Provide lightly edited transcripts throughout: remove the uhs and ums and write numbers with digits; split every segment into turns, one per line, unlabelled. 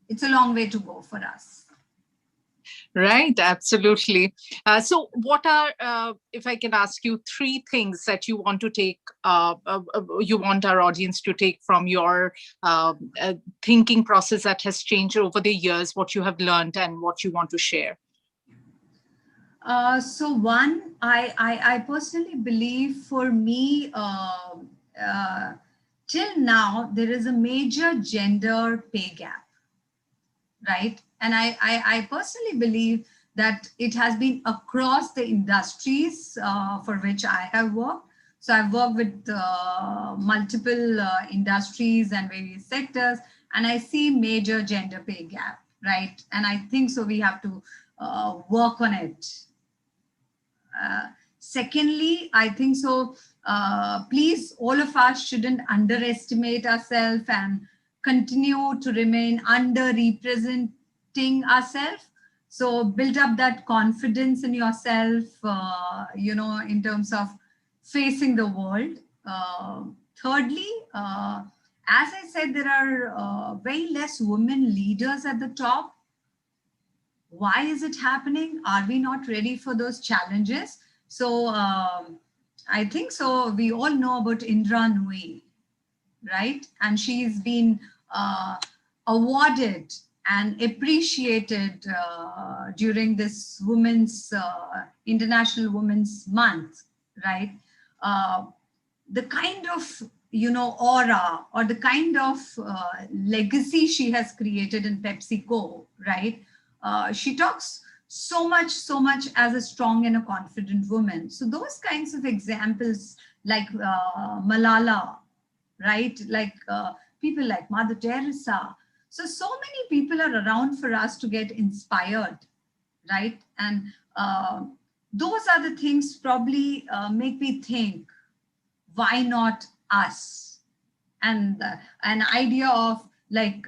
it's a long way to go for us.
Right, absolutely. So what are, if I can ask you, three things that you want to take, you want our audience to take from your thinking process that has changed over the years, what you have learned and what you want to share?
So one, I personally believe for me, till now, there is a major gender pay gap, right? And I personally believe that it has been across the industries for which I have worked. So I've worked with multiple industries and various sectors, and I see major gender pay gap, right? And I think so we have to work on it. Secondly, I think so, please, all of us shouldn't underestimate ourselves and continue to remain underrepresenting ourselves. So build up that confidence in yourself, in terms of facing the world. Thirdly, as I said, there are very less women leaders at the top. Why is it happening? Are we not ready for those challenges? So I think so. We all know about Indra Nui, right? And she's been awarded and appreciated during this International Women's Month, right? The kind of aura or the kind of legacy she has created in PepsiCo, right? She talks so much as a strong and a confident woman. So those kinds of examples like Malala, right? Like people like Mother Teresa. So many people are around for us to get inspired, right? And those are the things probably make me think, why not us? And an idea of like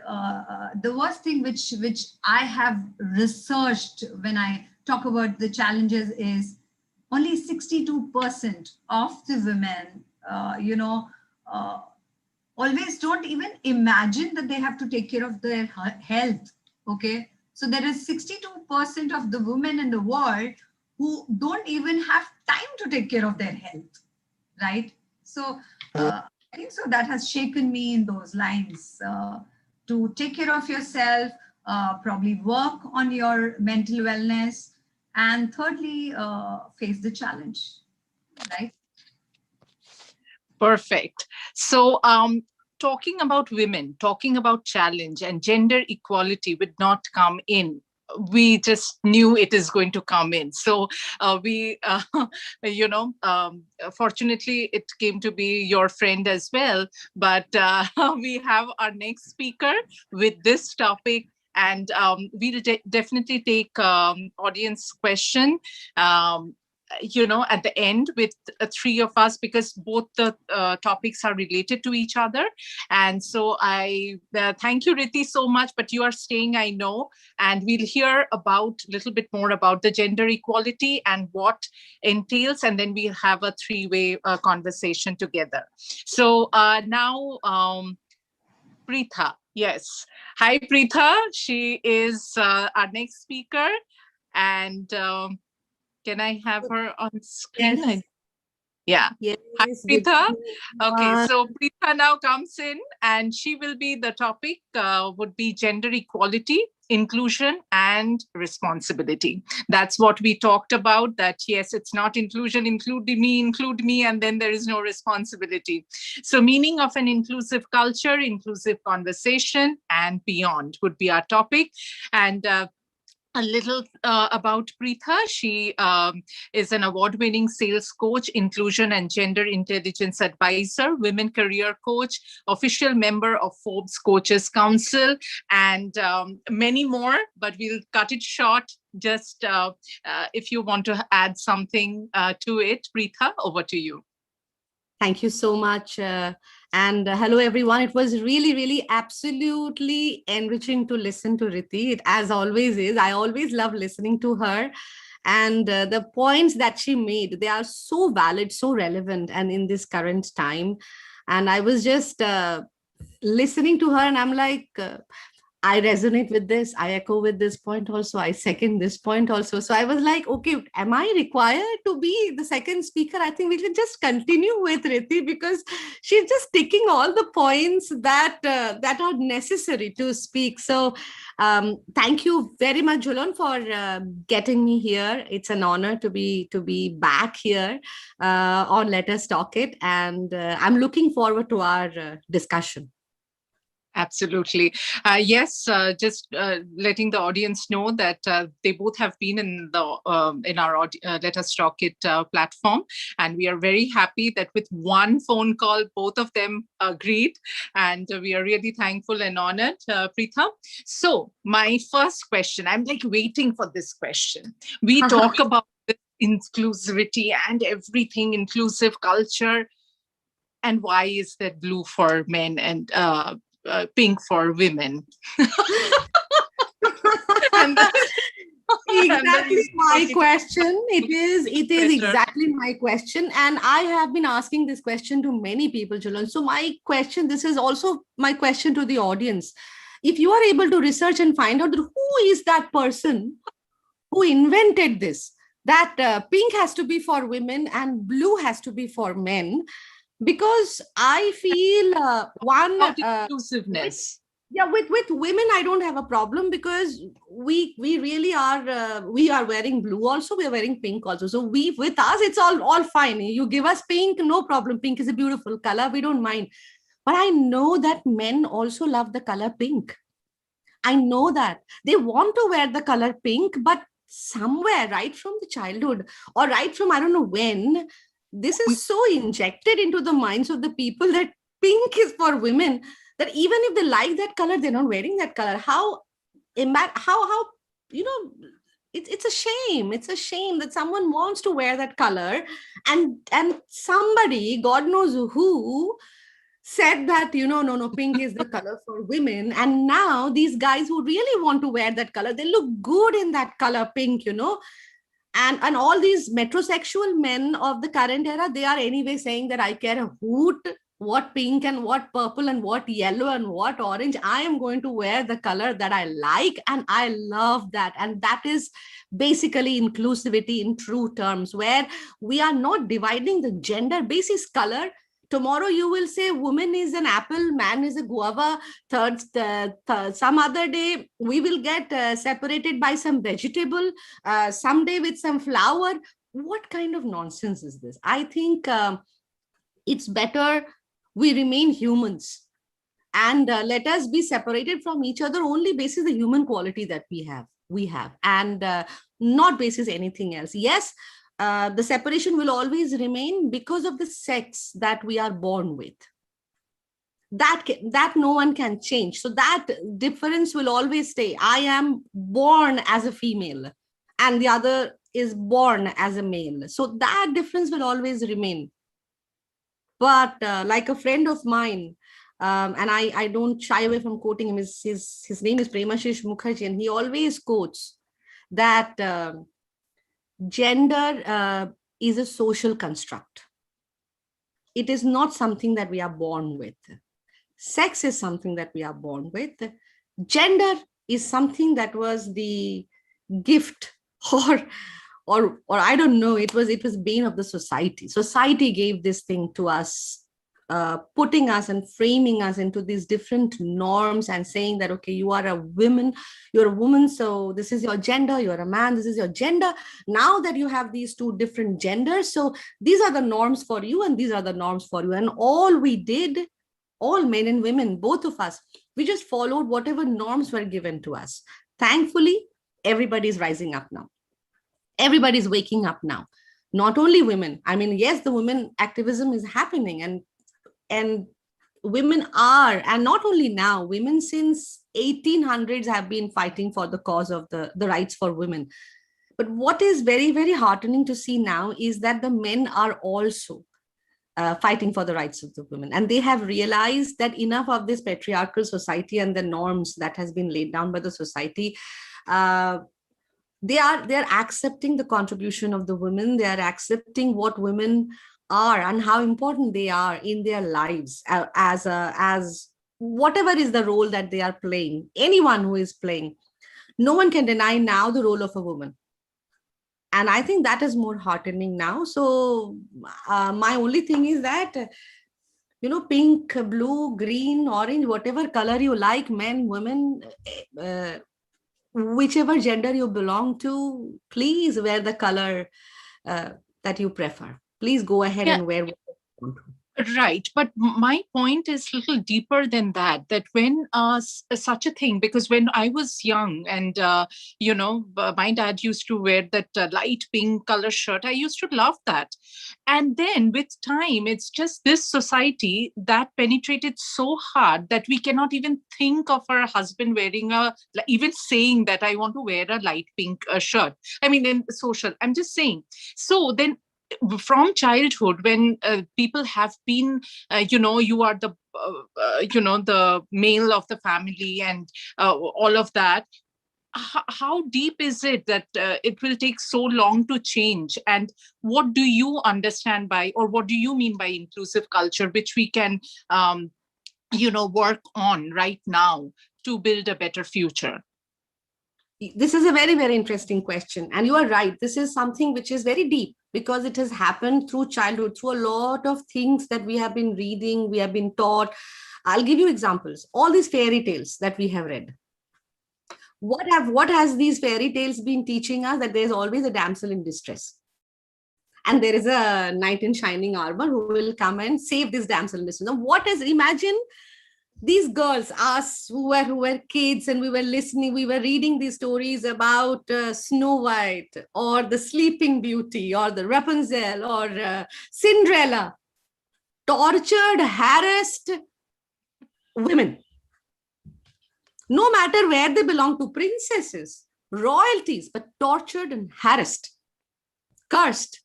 the worst thing which I have researched when I talk about the challenges is only 62% of the women, always don't even imagine that they have to take care of their health. Okay, so there is 62% of the women in the world who don't even have time to take care of their health, right? So I think so that has shaken me in those lines, to take care of yourself, probably work on your mental wellness, and thirdly, face the challenge, right?
Perfect. So talking about women, talking about challenge and gender equality would not come in. We just knew it is going to come in. So fortunately, it came to be your friend as well. But we have our next speaker with this topic. And we'll definitely take audience question. At the end with three of us, because both the topics are related to each other. And so I thank you, Riti, so much, but you are staying, I know, and we'll hear about a little bit more about the gender equality and what entails, and then we'll have a three-way conversation together. So now, Pritha, yes. Hi, Pritha. She is our next speaker, and can I have her on screen?
Yes.
Yeah.
Yes.
Hi, Pritha. Okay, so Pritha now comes in, and she will be, the topic would be gender equality, inclusion, and responsibility. That's what we talked about, that yes, it's not inclusion, include me, and then there is no responsibility. So meaning of an inclusive culture, inclusive conversation, and beyond would be our topic. And a little about Pritha. She is an award-winning sales coach, inclusion and gender intelligence advisor, women career coach, official member of Forbes Coaches Council, and many more, but we'll cut it short. Just if you want to add something to it, Pritha, over to you.
Thank you so much. And hello, everyone. It was really, really absolutely enriching to listen to Riti. It, as always, is. I always love listening to her. And the points that she made, they are so valid, so relevant, and in this current time. And I was just listening to her, and I'm like, I resonate with this. I echo with this point also. I second this point also. So I was like, okay, am I required to be the second speaker? I think we can just continue with Riti because she's just ticking all the points that that are necessary to speak. So thank you very much, Julian, for getting me here. It's an honor to be back here on Let Us Talk It, and I'm looking forward to our discussion.
Absolutely. Yes, just letting the audience know that they both have been in our Let Us Talk It platform, and we are very happy that with one phone call, both of them agreed, and we are really thankful and honored, Pritha. So my first question, I'm like waiting for this question. We talk about this inclusivity and everything, inclusive culture, and why is that blue for men and pink for women?
Exactly my question. It is exactly my question, and I have been asking this question to many people, Julian. So my question, this is also my question to the audience. If you are able to research and find out who is that person who invented this, that pink has to be for women and blue has to be for men, because I feel
inclusiveness.
With women I don't have a problem, because we really are we are wearing blue also, we are wearing pink also, so we, with us it's all fine. You give us pink, no problem, pink is a beautiful color, we don't mind. But I know that men also love the color pink. I know that they want to wear the color pink, but somewhere right from the childhood, or right from I don't know when, this is so injected into the minds of the people that pink is for women, that even if they like that color, they're not wearing that color. How you know, it's a shame. It's a shame that someone wants to wear that color, and somebody, God knows who, said that, no, pink is the color for women. And now these guys who really want to wear that color, they look good in that color pink, and all these metrosexual men of the current era, they are anyway saying that I care a hoot what pink and what purple and what yellow and what orange. I am going to wear the color that I like, and I love that. And that is basically inclusivity in true terms, where we are not dividing the gender basis color. Tomorrow you will say woman is an apple, man is a guava. Some other day we will get separated by some vegetable, someday with some flower. What kind of nonsense is this? I think it's better we remain humans, and let us be separated from each other only basis the human quality that we have, and not basis anything else. Yes, the separation will always remain because of the sex that we are born with. That no one can change. So that difference will always stay. I am born as a female and the other is born as a male. So that difference will always remain. But like a friend of mine, and I don't shy away from quoting him, his name is Premashish Mukherjee, and he always quotes that gender is a social construct. It is not something that we are born with. Sex is something that we are born with. Gender is something that was the gift, or I don't know, it was bane of the society. Society gave this thing to us, putting us and framing us into these different norms and saying that, okay, you are a woman, so this is your gender, you're a man, this is your gender. Now that you have these two different genders, so these are the norms for you and these are the norms for you. And all we did, all men and women, both of us, we just followed whatever norms were given to us. Thankfully, everybody's rising up now. Everybody's waking up now. Not only women. I mean, yes, the women activism is happening, and women are, and not only now, women since 1800s have been fighting for the cause of the rights for women. But what is very, very heartening to see now is that the men are also fighting for the rights of the women. And they have realized that enough of this patriarchal society and the norms that has been laid down by the society. They are accepting the contribution of the women. They are accepting what women are and how important they are in their lives as whatever is the role that they are playing, anyone who is playing, no one can deny now the role of a woman. And I think that is more heartening now. So my only thing is that, pink, blue, green, orange, whatever color you like, men, women, whichever gender you belong to, please wear the color that you prefer. Please go ahead and wear what you want to.
Right. But my point is a little deeper than that, that when such a thing, because when I was young and, my dad used to wear that light pink color shirt, I used to love that. And then with time, it's just this society that penetrated so hard that we cannot even think of our husband wearing even saying that I want to wear a light pink shirt. I mean, in social, I'm just saying. So then from childhood, when people have been, you are the, the male of the family and all of that, how deep is it that it will take so long to change? And what do you understand by, or what do you mean by inclusive culture, which we can, work on right now to build a better future?
This is a very, very interesting question. And you are right. This is something which is very deep because it has happened through childhood, through a lot of things that we have been reading, we have been taught. I'll give you examples. All these fairy tales that we have read. What has these fairy tales been teaching us? That there's always a damsel in distress. And there is a knight in shining armor who will come and save this damsel in distress. Now, imagine these girls, us who were kids, and we were listening, we were reading these stories about Snow White or the Sleeping Beauty or the Rapunzel or Cinderella, tortured, harassed women. No matter where they belong to, princesses, royalties, but tortured and harassed, cursed,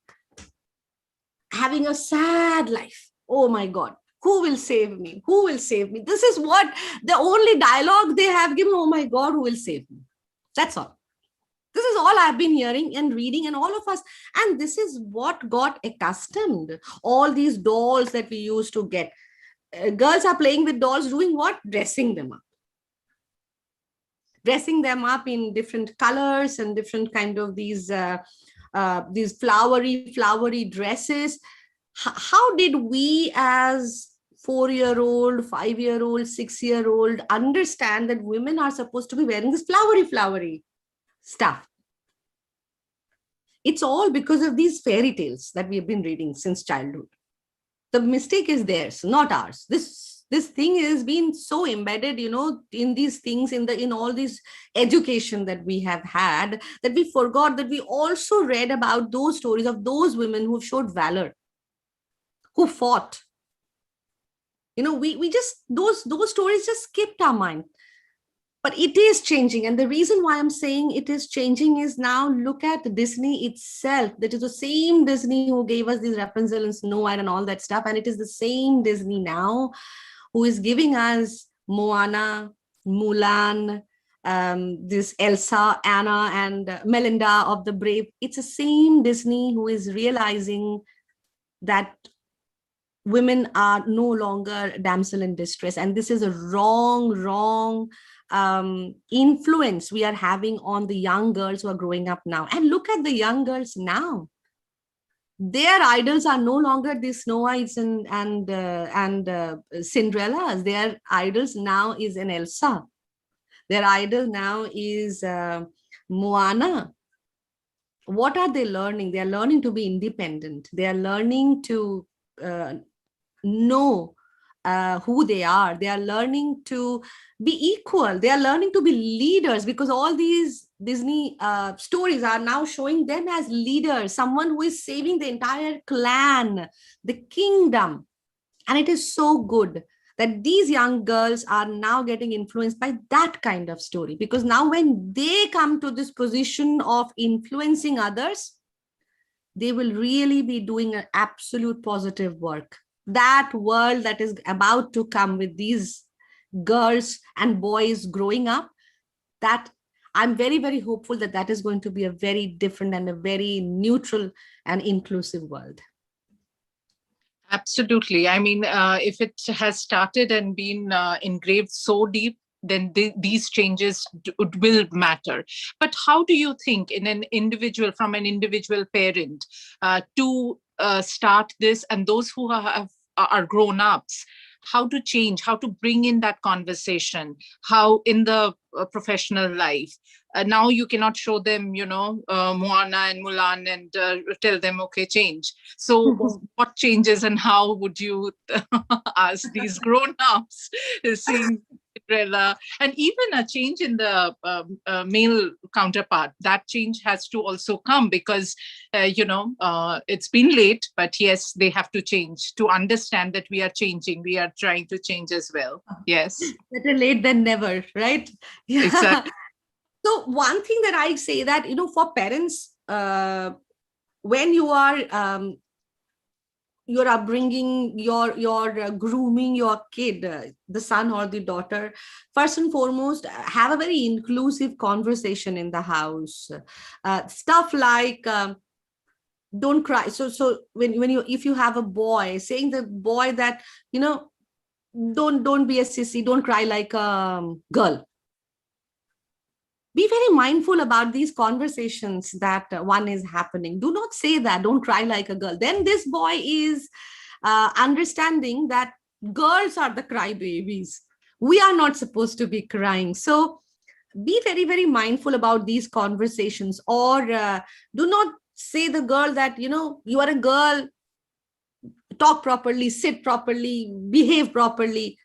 having a sad life. Oh my God. Who will save me? Who will save me? This is what the only dialogue they have given. Oh my God, who will save me? That's all. This is all I've been hearing and reading, and all of us. And this is what got accustomed. All these dolls that we used to get. Girls are playing with dolls, doing what? Dressing them up. Dressing them up in different colors and different kind of these flowery dresses. How did we as 4-year-old, 5-year-old, 6-year-old understand that women are supposed to be wearing this flowery stuff? It's all because of these fairy tales that we have been reading since childhood. The mistake is theirs, not ours. This thing has been so embedded, in these things, in all this education that we have had, that we forgot that we also read about those stories of those women who showed valor, who fought. We just, those stories just skipped our mind. But it is changing. And the reason why I'm saying it is changing is now look at Disney itself. That is the same Disney who gave us these Rapunzel and Snow White and all that stuff. And it is the same Disney now who is giving us Moana, Mulan, this Elsa, Anna, and Melinda of the Brave. It's the same Disney who is realizing that women are no longer damsel in distress. And this is a wrong influence we are having on the young girls who are growing up now. And look at the young girls now. Their idols are no longer the Snow Whites and Cinderellas. Their idols now is an Elsa. Their idol now is Moana. What are they learning? They are learning to be independent. They are learning to know who they are. They are learning to be equal. They are learning to be leaders, because all these Disney stories are now showing them as leaders, someone who is saving the entire clan, the kingdom. And it is so good that these young girls are now getting influenced by that kind of story, because now when they come to this position of influencing others, they will really be doing an absolute positive work. That world that is about to come with these girls and boys growing up, that I'm very, very hopeful that that is going to be a very different and a very neutral and inclusive world.
Absolutely. I mean, if it has started and been engraved so deep, then these changes will matter. But how do you think, in an individual, from an individual parent, to start this, and those who are grown ups, how to change, how to bring in that conversation, how in the professional life? Now you cannot show them, Moana and Mulan and tell them, okay, change. So what changes, and how would you ask these grown-ups seeing Cinderella, and even a change in the male counterpart? That change has to also come, because it's been late, but yes, they have to change to understand that we are changing, we are trying to change as well. Yes,
Better late than never, right? Yeah.
exactly.
So one thing that I say that, for parents, when you're upbringing, you're grooming your kid, the son or the daughter, first and foremost, have a very inclusive conversation in the house. Stuff like, don't cry. So when you, if you have a boy, saying the boy that, don't be a sissy, don't cry like a girl. Be very mindful about these conversations that one is happening. Do not say that, don't cry like a girl. Then this boy is understanding that girls are the crybabies. We are not supposed to be crying. So be very, very mindful about these conversations. Or do not say the girl that, you are a girl, talk properly, sit properly, behave properly.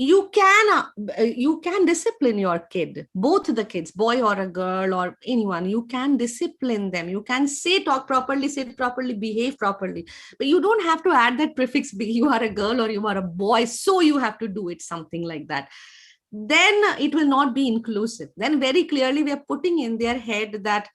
You can discipline your kid, both the kids, boy or a girl or anyone. You can discipline them. You can say talk properly, sit properly, behave properly, but you don't have to add that prefix, you are a girl or you are a boy, so you have to do it, something like that. Then it will not be inclusive. Then very clearly we are putting in their head that,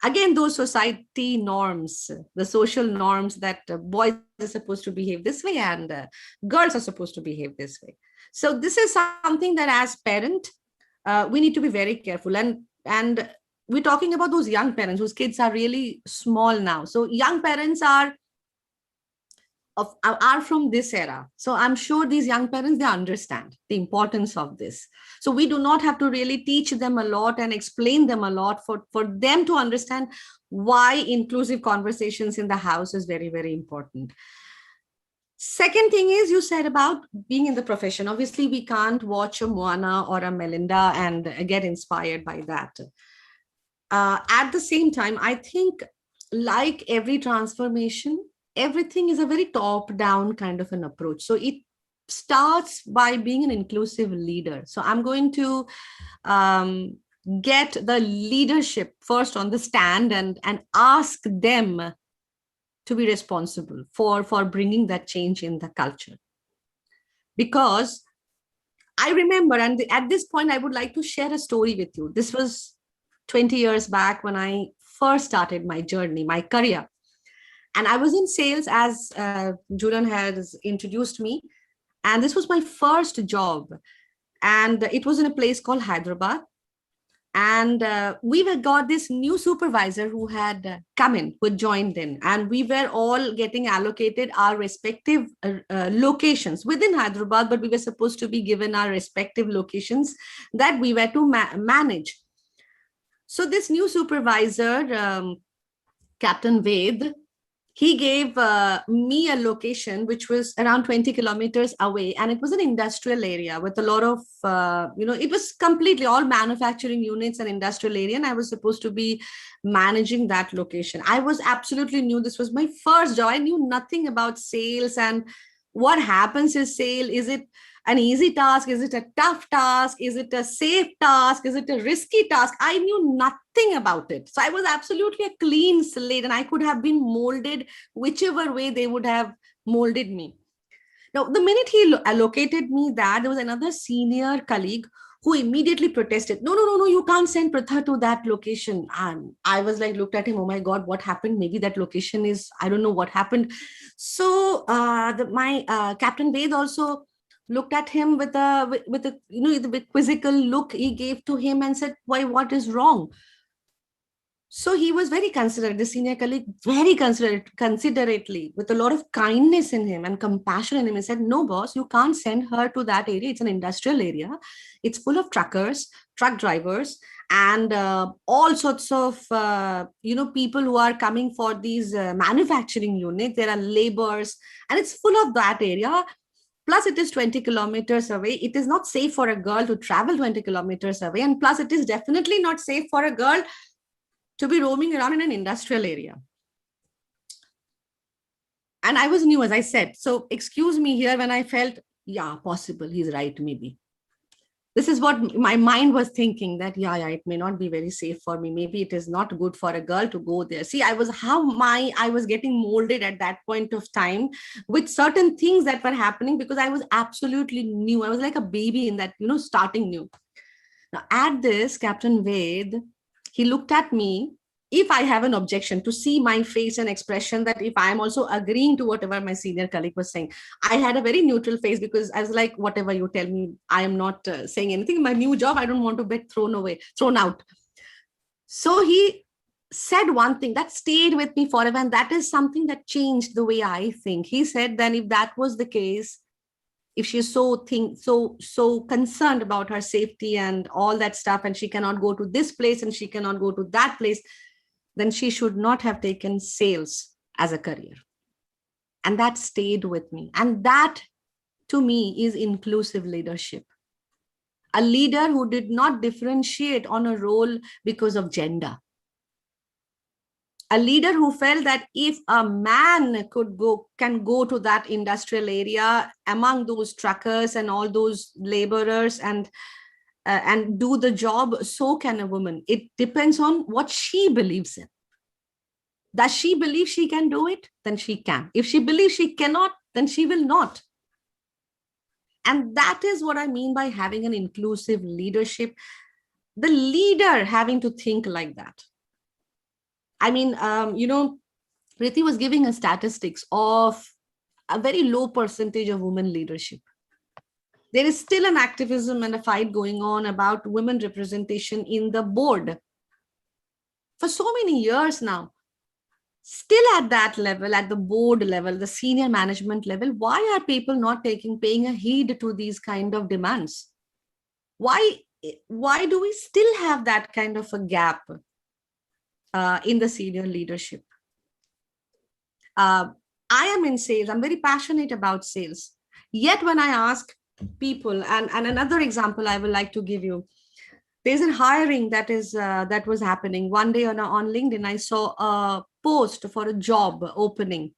again, those society norms, the social norms, that boys are supposed to behave this way and girls are supposed to behave this way. So this is something that as parent, we need to be very careful. And we're talking about those young parents whose kids are really small now. So young parents are from this era. So I'm sure these young parents, they understand the importance of this. So we do not have to really teach them a lot and explain them a lot for them to understand why inclusive conversations in the house is very, very important. Second thing is, you said about being in the profession. Obviously, we can't watch a Moana or a Melinda and get inspired by that. At the same time, I think, like every transformation, everything is a very top-down kind of an approach. So it starts by being an inclusive leader. So I'm going to get the leadership first on the stand and ask them to be responsible for bringing that change in the culture. Because I remember, and at this point, I would like to share a story with you. This was 20 years back when I first started my journey, my career. And I was in sales, as Julian has introduced me. And this was my first job. And it was in a place called Hyderabad. And we got this new supervisor who had come in, who had joined in, and we were all getting allocated our respective locations within Hyderabad, but we were supposed to be given our respective locations that we were to manage. So this new supervisor, Captain Ved, he gave me a location which was around 20 kilometers away, and it was an industrial area with a lot of, it was completely all manufacturing units and industrial area, and I was supposed to be managing that location. I was absolutely new. This was my first job. I knew nothing about sales and what happens is sale. Is it an easy task? Is it a tough task? Is it a safe task? Is it a risky task? I knew nothing about it. So I was absolutely a clean slate, and I could have been molded whichever way they would have molded me. Now, the minute he allocated me that, there was another senior colleague who immediately protested. No, you can't send Pritha to that location. And I was like, looked at him, oh my God, what happened? Maybe that location is, I don't know what happened. So my Captain Ved also looked at him with the quizzical look he gave to him and said, why, what is wrong? So he was very considerate, the senior colleague, very considerately, with a lot of kindness in him and compassion in him. He said, no, boss, you can't send her to that area. It's an industrial area. It's full of truckers, truck drivers, and all sorts of, people who are coming for these manufacturing units. There are laborers, and it's full of that area. Plus, it is 20 kilometers away. It is not safe for a girl to travel 20 kilometers away. And plus, it is definitely not safe for a girl to be roaming around in an industrial area. And I was new, as I said. So excuse me here when I felt, yeah, possible. He's right, maybe. This is what my mind was thinking, that, yeah, it may not be very safe for me. Maybe it is not good for a girl to go there. See, I was getting molded at that point of time with certain things that were happening because I was absolutely new. I was like a baby in that, starting new. Now, at this, Captain Ved, he looked at me, if I have an objection, to see my face and expression, that if I am also agreeing to whatever my senior colleague was saying. I had a very neutral face because I was like, whatever you tell me, I am not saying anything. My new job, I don't want to get thrown out. So he said one thing that stayed with me forever, and that is something that changed the way I think. He said, then if that was the case, if she's so concerned about her safety and all that stuff, and she cannot go to this place and she cannot go to that place, then she should not have taken sales as a career. And that stayed with me. And that, to me, is inclusive leadership. A leader who did not differentiate on a role because of gender. A leader who felt that if a man can go to that industrial area among those truckers and all those laborers and do the job, so can a woman. It depends on what she believes in. Does she believe she can do it? Then she can. If she believes she cannot, then she will not. And that is what I mean by having an inclusive leadership. The leader having to think like that. I mean, Riti was giving us statistics of a very low percentage of women leadership. There is still an activism and a fight going on about women representation in the board. For so many years now, still at that level, at the board level, the senior management level, why are people not paying a heed to these kind of demands? Why do we still have that kind of a gap in the senior leadership? I am in sales. I'm very passionate about sales. Yet when I ask people, and another example I would like to give you, there's a hiring that was happening. One day on LinkedIn, I saw a post for a job opening.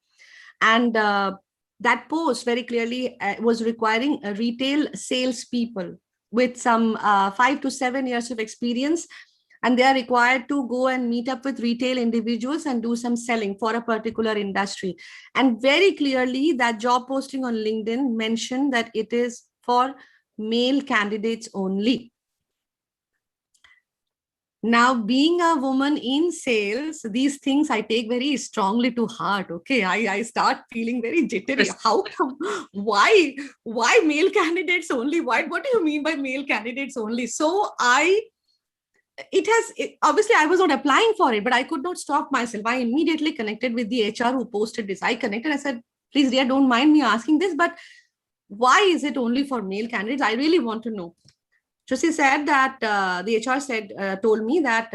And that post very clearly was requiring retail salespeople with some 5 to 7 years of experience. And they are required to go and meet up with retail individuals and do some selling for a particular industry. And very clearly, that job posting on LinkedIn mentioned that it is for male candidates only. Now, being a woman in sales, these things I take very strongly to heart. Okay, I start feeling very jittery. How come? Why male candidates only? What do you mean by male candidates only? So obviously I was not applying for it, but I could not stop myself. I immediately connected with the HR who posted this. I said, please dear, don't mind me asking this, but why is it only for male candidates? I really want to know. So she said that the HR told me that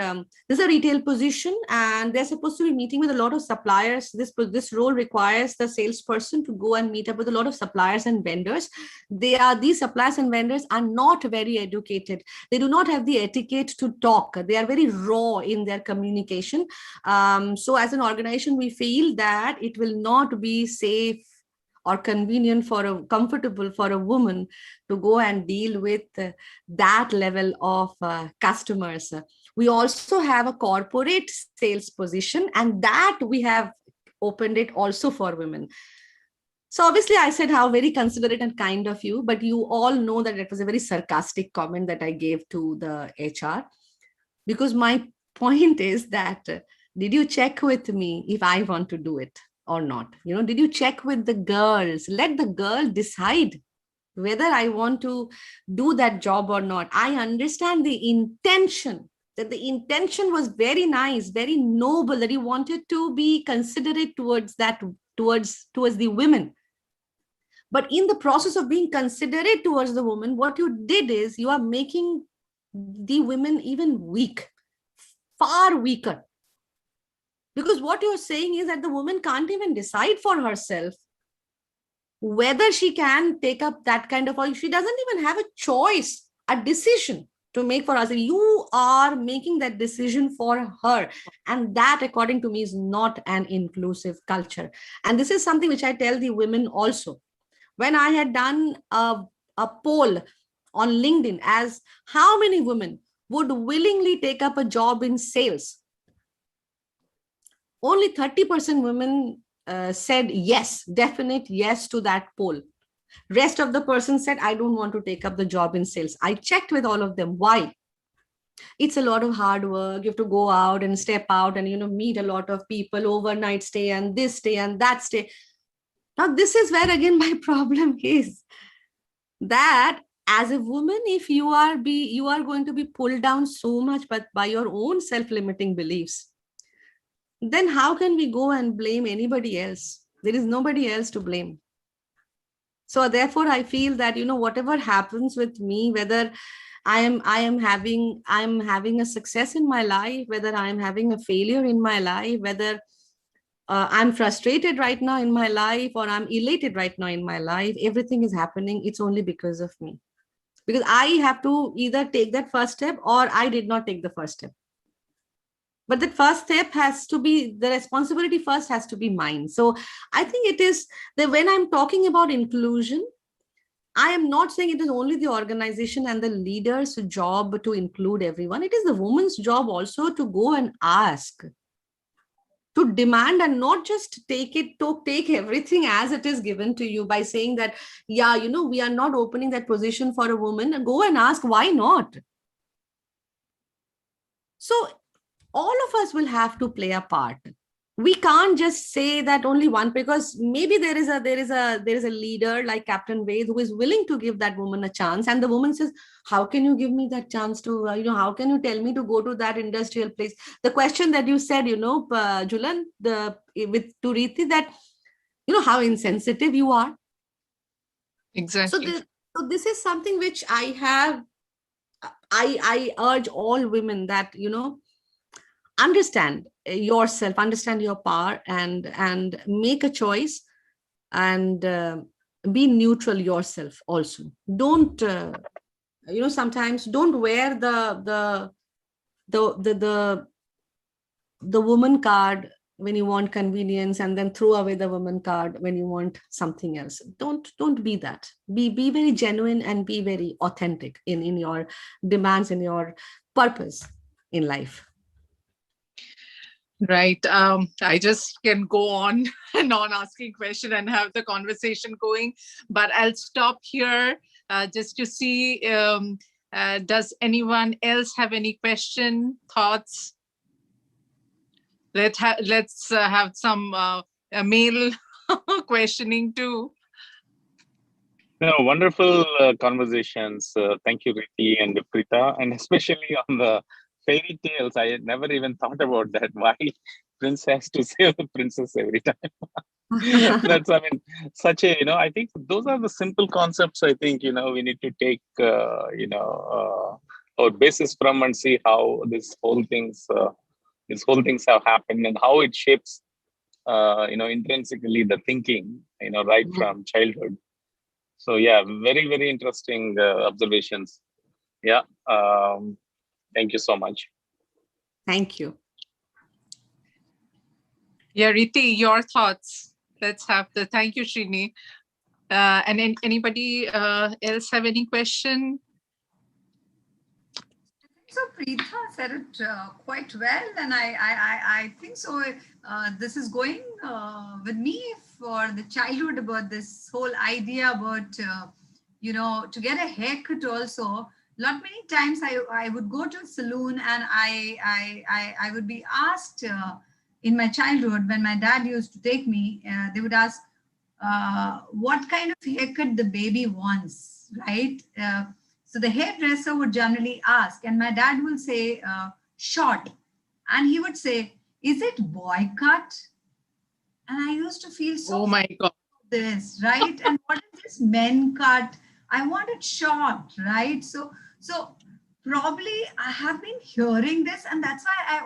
this is a retail position and they're supposed to be meeting with a lot of suppliers. This role requires the salesperson to go and meet up with a lot of suppliers and vendors. These suppliers and vendors are not very educated. They do not have the etiquette to talk. They are very raw in their communication. So as an organization, we feel that it will not be safe or comfortable for a woman to go and deal with that level of customers. We also have a corporate sales position, and that we have opened it also for women. So obviously I said how very considerate and kind of you, but you all know that it was a very sarcastic comment that I gave to the HR, because my point is that did you check with me if I want to do it or not? Did you check with the girls? Let the girl decide whether I want to do that job or not. I understand the intention that the intention was very nice, very noble, that he wanted to be considerate towards that, towards the women. But in the process of being considerate towards the woman, what you did is you are making the women even weak, far weaker. Because what you're saying is that the woman can't even decide for herself whether she can take up that kind of, or she doesn't even have a choice, a decision to make for herself. You are making that decision for her. And that, according to me, is not an inclusive culture. And this is something which I tell the women also. When I had done a poll on LinkedIn as how many women would willingly take up a job in sales, only 30% women said yes, definite yes to that poll. Rest of the person said, I don't want to take up the job in sales. I checked with all of them. Why? It's a lot of hard work. You have to go out and step out and, meet a lot of people, overnight stay and this stay and that stay. Now, this is where again my problem is, that as a woman, if you are going to be pulled down so much but by your own self-limiting beliefs, then how can we go and blame anybody else? There is nobody else to blame. So therefore, I feel that, whatever happens with me, whether I'm having a success in my life, whether I'm having a failure in my life, whether I'm frustrated right now in my life or I'm elated right now in my life, everything is happening. It's only because of me. Because I have to either take that first step or I did not take the first step. But that first step has to be, the responsibility first has to be mine. So I think it is that when I'm talking about inclusion, I am not saying it is only the organization and the leader's job to include everyone. It is the woman's job also to go and ask, to demand, and not just take everything as it is given to you by saying that, yeah, we are not opening that position for a woman, and go and ask why not. So all of us will have to play a part. We can't just say that only one, because maybe there is a leader like Captain Ved who is willing to give that woman a chance, and the woman says, how can you give me that chance to, how can you tell me to go to that industrial place? The question that you said, Julan, to Riti, that, how insensitive you are.
Exactly.
So this is something which I urge all women that, understand yourself, understand your power, and make a choice, and be neutral yourself also. Don't sometimes don't wear the woman card when you want convenience, and then throw away the woman card when you want something else. Don't be that. Be very genuine and be very authentic in your demands and your purpose in life.
Right. I just can go on and on asking question and have the conversation going, but I'll stop here just to see, does anyone else have any question, thoughts? Let's have some male questioning too.
No, wonderful conversations. Thank you, Riti and Pritha, and especially on the fairy tales. I had never even thought about that. Why prince has to save the princess every time? That's, such a, I think those are the simple concepts. I think, we need to take, our basis from and see how these whole things have happened and how it shapes, intrinsically the thinking, right from childhood. So yeah, very, very interesting observations. Yeah. Thank you so much.
Thank you.
Yeah, Riti, your thoughts. Let's have thank you, Srini. And anybody else have any question?
So Pritha said it quite well, and I think so. This is going with me for the childhood, about this whole idea about to get a haircut also. Lot many times I would go to a saloon, and I would be asked in my childhood, when my dad used to take me, they would ask what kind of haircut the baby wants, right? So the hairdresser would generally ask, and my dad will say, short. And he would say, is it boy cut? And I used to feel so
Oh my God.
this, right? And what is this men cut? I want it short, right? So probably I have been hearing this, and that's why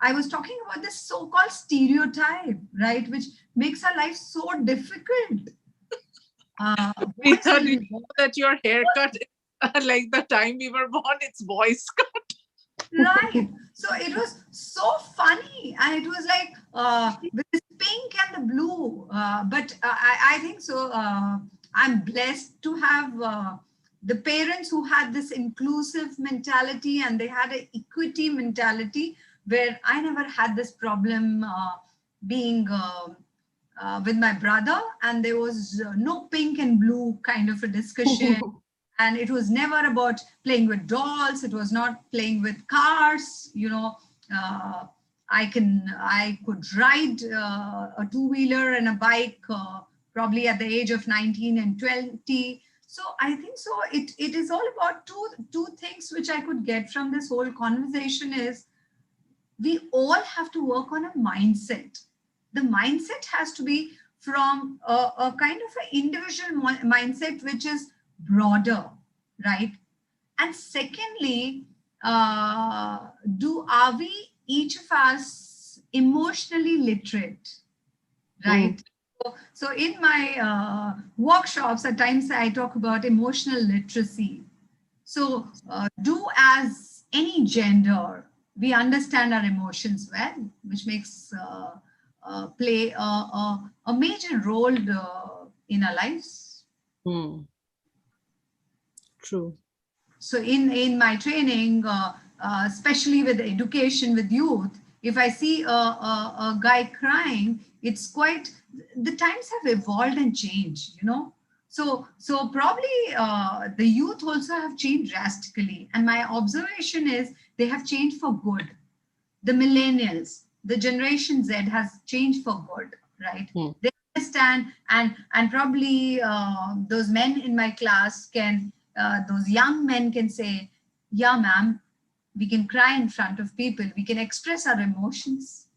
I was talking about this so-called stereotype, right? Which makes our life so difficult. Boys
Pritha,
will-
do you know that your haircut is like the time we were born, it's boys cut?
Right. So it was so funny. And it was like with this pink and the blue. But I think so. I'm blessed to have the parents who had this inclusive mentality, and they had an equity mentality where I never had this problem being with my brother. And there was no pink and blue kind of a discussion. And it was never about playing with dolls. It was not playing with cars. I could ride a two-wheeler and a bike probably at the age of 19 and 20. So I think so. It is all about two things which I could get from this whole conversation is we all have to work on a mindset. The mindset has to be from a kind of an individual mindset, which is broader, right? And secondly, are we each of us emotionally literate, right? So in my workshops, at times I talk about emotional literacy. So do as any gender, we understand our emotions well, which makes play a major role in our lives.
True.
So in my training, especially with education with youth, if I see a guy crying, it's quite, the times have evolved and changed, So probably the youth also have changed drastically. And my observation is they have changed for good. The millennials, the Generation Z has changed for good, right? They understand, and probably those men in my class those young men can say, yeah, ma'am, we can cry in front of people. We can express our emotions.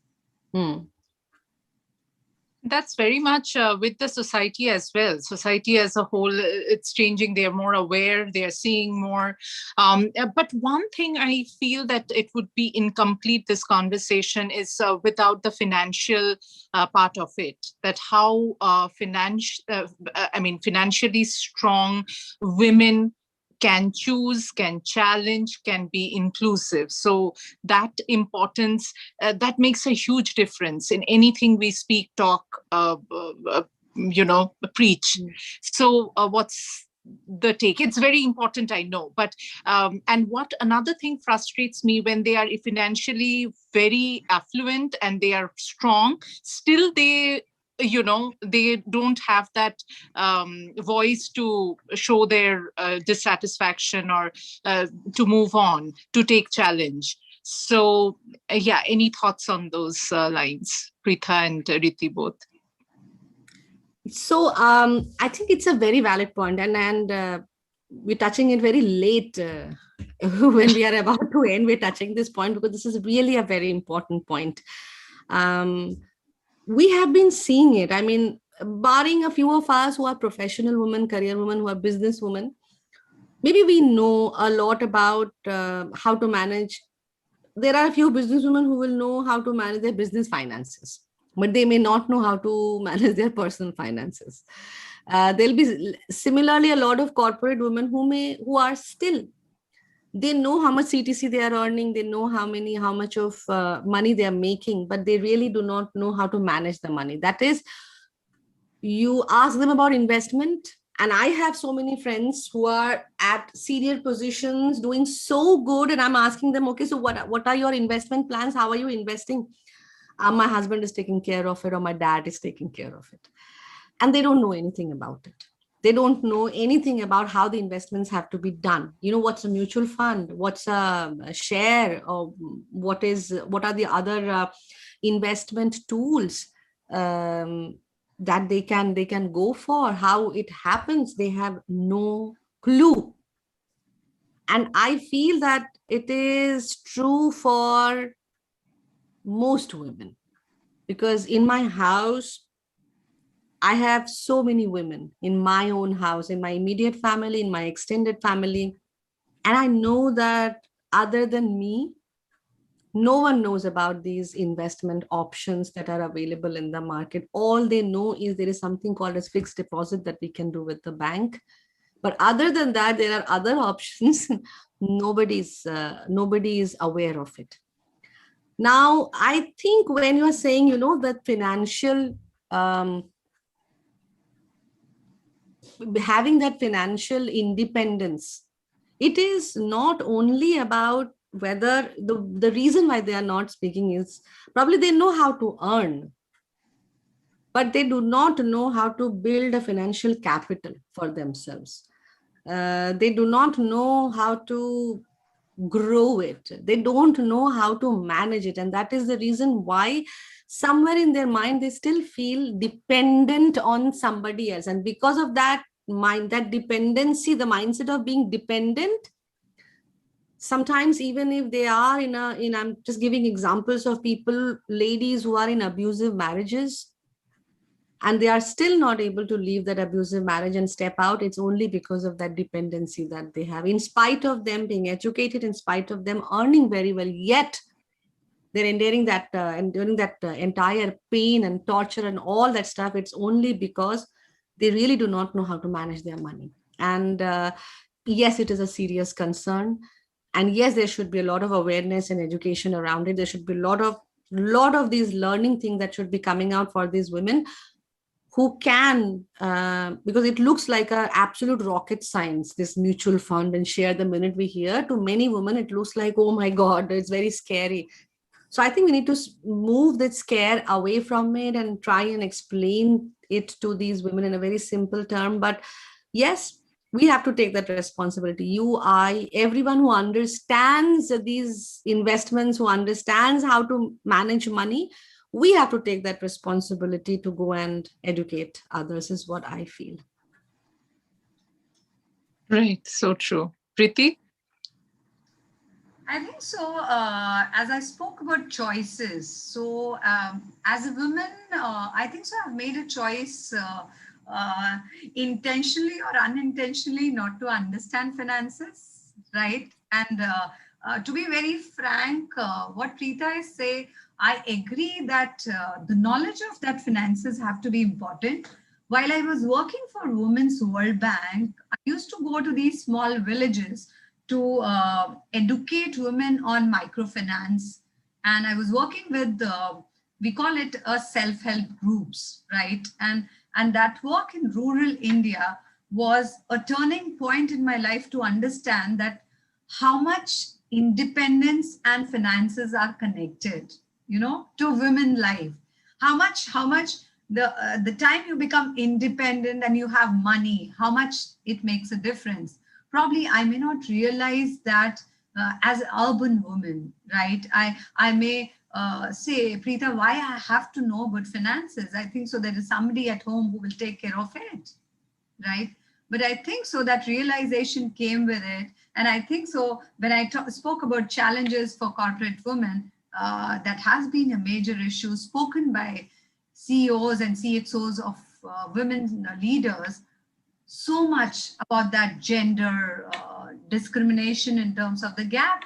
That's very much with the society as well. Society as a whole, it's changing. They're more aware. They're seeing more. But one thing I feel that it would be incomplete, this conversation, is without the financial part of it. That how financially strong women can choose, can challenge, can be inclusive. So that importance, that makes a huge difference in anything we speak, talk, preach. So what's the take? It's very important, I know. But and what another thing frustrates me, when they are financially very affluent and they are strong, still they don't have that voice to show their dissatisfaction or to move on, to take challenge. So any thoughts on those lines, Pritha and Riti both?
So I think it's a very valid point, and we're touching it very late when we are about to end. We're touching this point because this is really a very important point. We have been seeing it. I mean, barring a few of us who are professional women, career women, who are business women, maybe we know a lot about how to manage. There are a few business women who will know how to manage their business finances, but they may not know how to manage their personal finances. There'll be similarly a lot of corporate women who are still, they know how much CTC they are earning, they know how much of money they are making, but they really do not know how to manage the money. That is, you ask them about investment, and I have so many friends who are at senior positions doing so good, and I'm asking them, okay, so what are your investment plans? How are you investing? My husband is taking care of it, or my dad is taking care of it. And they don't know anything about it. They don't know anything about how the investments have to be done. What's a mutual fund? What's a share? Or what are the other investment tools that they can go for? How it happens? They have no clue. And I feel that it is true for most women, because in my house, I have so many women in my own house, in my immediate family, in my extended family. And I know that other than me, no one knows about these investment options that are available in the market. All they know is there is something called as fixed deposit that we can do with the bank. But other than that, there are other options. Nobody is aware of it. Now, I think when you are saying, that financial, having that financial independence, it is not only about whether the reason why they are not speaking is probably they know how to earn, but they do not know how to build a financial capital for themselves. They do not know how to grow it. They don't know how to manage it. And that is the reason why somewhere in their mind, they still feel dependent on somebody else. And because of that that dependency, the mindset of being dependent, sometimes even if they are I'm just giving examples of people, ladies who are in abusive marriages, and they are still not able to leave that abusive marriage and step out, it's only because of that dependency that they have. In spite of them being educated, in spite of them earning very well, yet they're enduring that entire pain and torture and all that stuff. It's only because they really do not know how to manage their money. And yes, it is a serious concern. And yes, there should be a lot of awareness and education around it. There should be a lot of these learning things that should be coming out for these women who can, because it looks like a absolute rocket science, this mutual fund and share the minute we hear. To many women, it looks like, oh my God, it's very scary. So I think we need to move that scare away from it and try and explain it to these women in a very simple term. But yes, we have to take that responsibility. You, I, everyone who understands these investments, who understands how to manage money, we have to take that responsibility to go and educate others, is what I feel.
Right. So true. Riti?
I think so. As I spoke about choices, so as a woman, I think so I've made a choice intentionally or unintentionally not to understand finances, right? And to be very frank, what Pritha is saying, I agree that the knowledge of that finances have to be important. While I was working for Women's World Bank, I used to go to these small villages to educate women on microfinance. And I was working with, we call it a self-help groups, right? And that work in rural India was a turning point in my life to understand that how much independence and finances are connected, to women life. How much the time you become independent and you have money, how much it makes a difference. Probably I may not realize that as an urban woman, right? I may say, Pritha, why I have to know about finances? I think so there is somebody at home who will take care of it, right? But I think so that realization came with it. And I think so when I spoke about challenges for corporate women, that has been a major issue spoken by CEOs and CXOs of women leaders, so much about that gender discrimination in terms of the gap.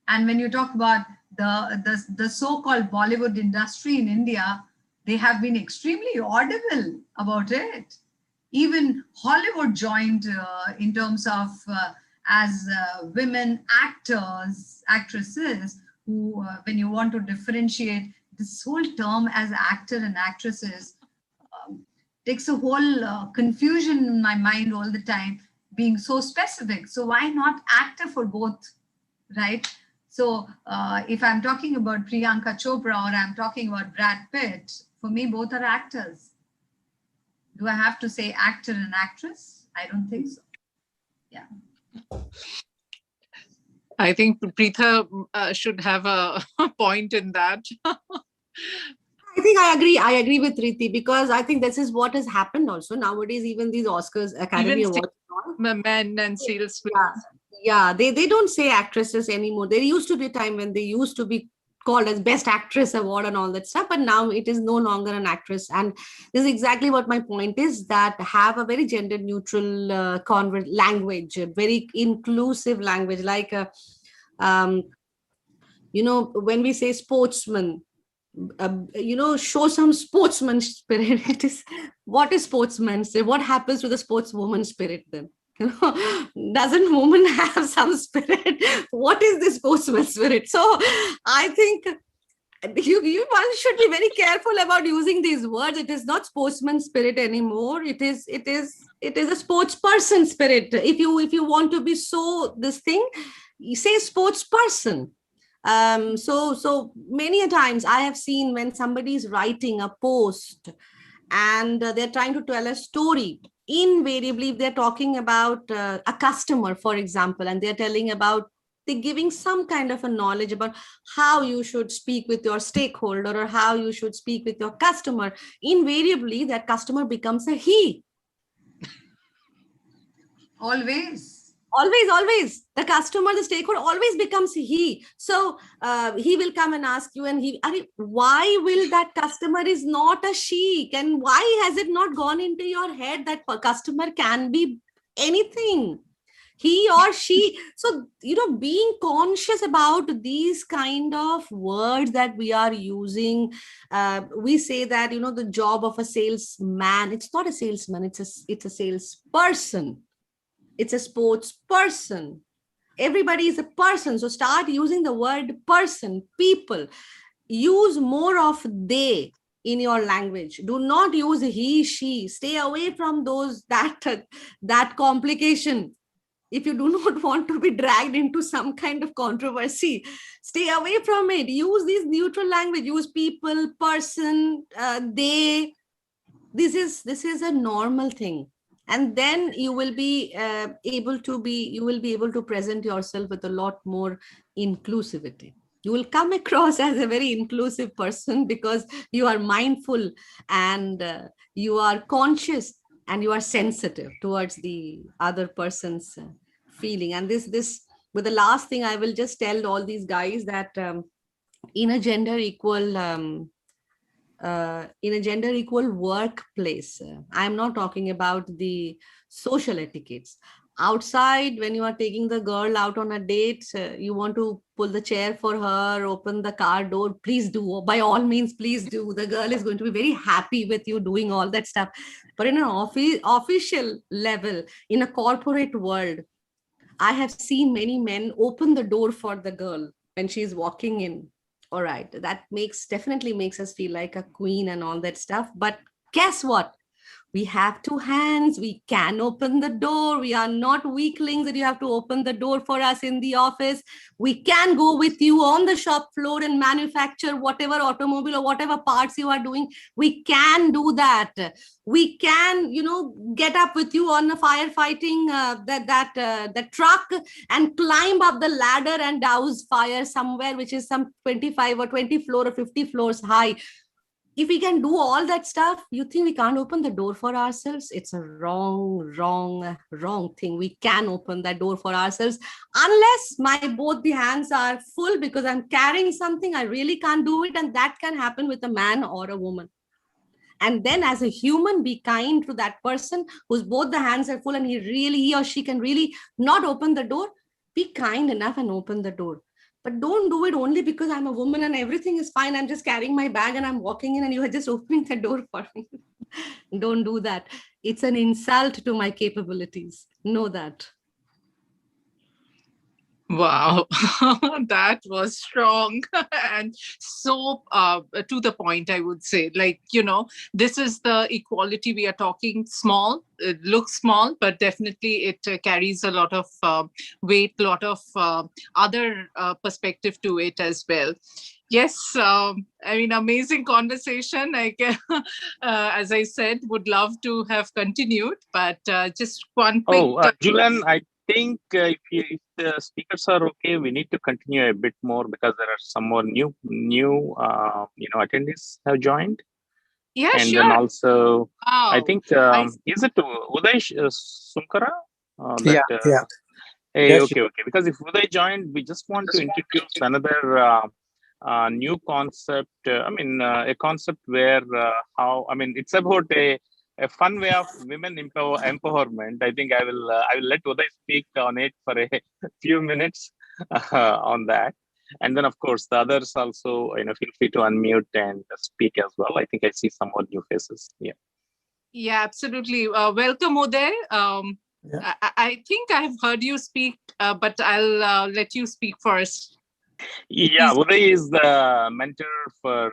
And when you talk about the so-called Bollywood industry in India, they have been extremely audible about it. Even Hollywood joined in terms of as women actors, actresses, who when you want to differentiate this whole term as actor and actresses, takes a whole confusion in my mind all the time, being so specific. So why not actor for both, right? So if I'm talking about Priyanka Chopra or I'm talking about Brad Pitt, for me, both are actors. Do I have to say actor and actress? I don't think so. Yeah.
I think Pritha should have a point in that.
I think I agree with Riti, because I think this is what has happened also nowadays. Even these Oscars, Academy
Even
Awards,
men and salesmen.
Yeah, they don't say actresses anymore. There used to be a time when they used to be called as best actress award and all that stuff, but now it is no longer an actress. And this is exactly what my point is, that have a very gender neutral language, a very inclusive language, like um, when we say sportsman, show some sportsman spirit. It is, what is sportsman spirit? What happens to the sportswoman spirit then? Doesn't woman have some spirit? What is this sportsman spirit? So I think one should be very careful about using these words. It is not sportsman spirit anymore. It is a sports person spirit. If you want to be so this thing, you say sports person. So many a times I have seen when somebody is writing a post and they're trying to tell a story, invariably they're talking about a customer, for example, and they're telling about, they're giving some kind of a knowledge about how you should speak with your stakeholder or how you should speak with your customer. Invariably, that customer becomes a he. Always. The customer, the stakeholder always becomes he. So he will come and ask you, and why will that customer is not a she? Why has it not gone into your head that customer can be anything? He or she. So, being conscious about these kind of words that we are using. We say that, the job of a salesman, it's not a salesman, it's a salesperson. It's a sports person. Everybody is a person. So start using the word person, people. Use more of they in your language. Do not use he, she. Stay away from that complication. If you do not want to be dragged into some kind of controversy, stay away from it. Use this neutral language. Use people, person, they. This is a normal thing. And then you will be able to present yourself with a lot more inclusivity. You will come across as a very inclusive person because you are mindful and you are conscious and you are sensitive towards the other person's feeling. And this with the last thing, I will just tell all these guys that in a gender equal workplace, I'm not talking about the social etiquettes. Outside, when you are taking the girl out on a date, you want to pull the chair for her, open the car door, please do. By all means, please do. The girl is going to be very happy with you doing all that stuff. But in an official level, in a corporate world, I have seen many men open the door for the girl when she's walking in. All right, that definitely makes us feel like a queen and all that stuff. But guess what? We have two hands. We can open the door. We are not weaklings that you have to open the door for us in the office. We can go with you on the shop floor and manufacture whatever automobile or whatever parts you are doing. We can do that. We can, get up with you on a firefighting that truck and climb up the ladder and douse fire somewhere, which is some 25 or 20 floor or 50 floors high. If we can do all that stuff, you think we can't open the door for ourselves? It's a wrong thing. We can open that door for ourselves, unless my both the hands are full because I'm carrying something. I really can't do it. And that can happen with a man or a woman. And then as a human, be kind to that person whose both the hands are full and he or she can really not open the door. Be kind enough and open the door. But don't do it only because I'm a woman and everything is fine. I'm just carrying my bag and I'm walking in and you are just opening the door for me. Don't do that. It's an insult to my capabilities. Know that.
Wow, that was strong and so to the point, I would say. Like, this is the equality we are talking. Small, it looks small, but definitely it carries a lot of weight, a lot of other perspective to it as well. Yes, amazing conversation. As I said, would love to have continued, but just one quick...
Julian, I think if the speakers are okay, we need to continue a bit more because there are some more new attendees have joined.
Yeah,
and
sure.
Then also,
wow.
I think is it Uday Sunkara?
Yeah.
Hey,
Yes.
okay. Because if Uday joined, we just want to introduce another new concept. A concept where it's about a fun way of women empowerment. I think I will let Uday speak on it for a few minutes on that, and then of course the others also feel free to unmute and speak as well. I think I see some more new faces. Yeah.
Yeah, absolutely. Welcome, Uday.
Yeah.
I think I've heard you speak, but I'll let you speak first.
Yeah,
Please.
Uday is the mentor for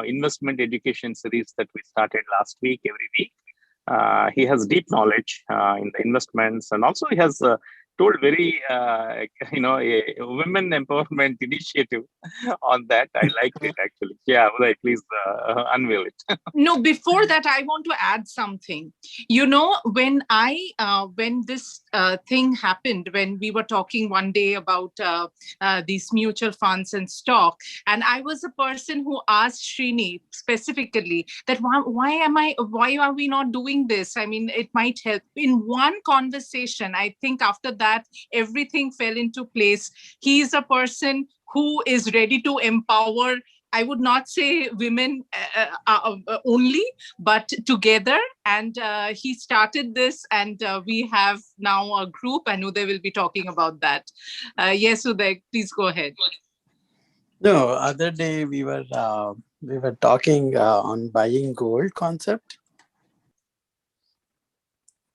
investment education series that we started last week every week. He has deep knowledge in the investments, and also he has told very a women empowerment initiative on that. I liked it actually. Yeah, Uday, please unveil it.
No, before that, I want to add something. When this thing happened, when we were talking one day about these mutual funds and stock, and I was a person who asked Srini specifically that why are we not doing this? I mean, it might help. In one conversation, I think after that, everything fell into place. He is a person who is ready to empower. I would not say women only, but together. And he started this, and we have now a group, and Uday will be talking about that. Yes, Uday, please go ahead.
No, other day we were talking on buying gold concept.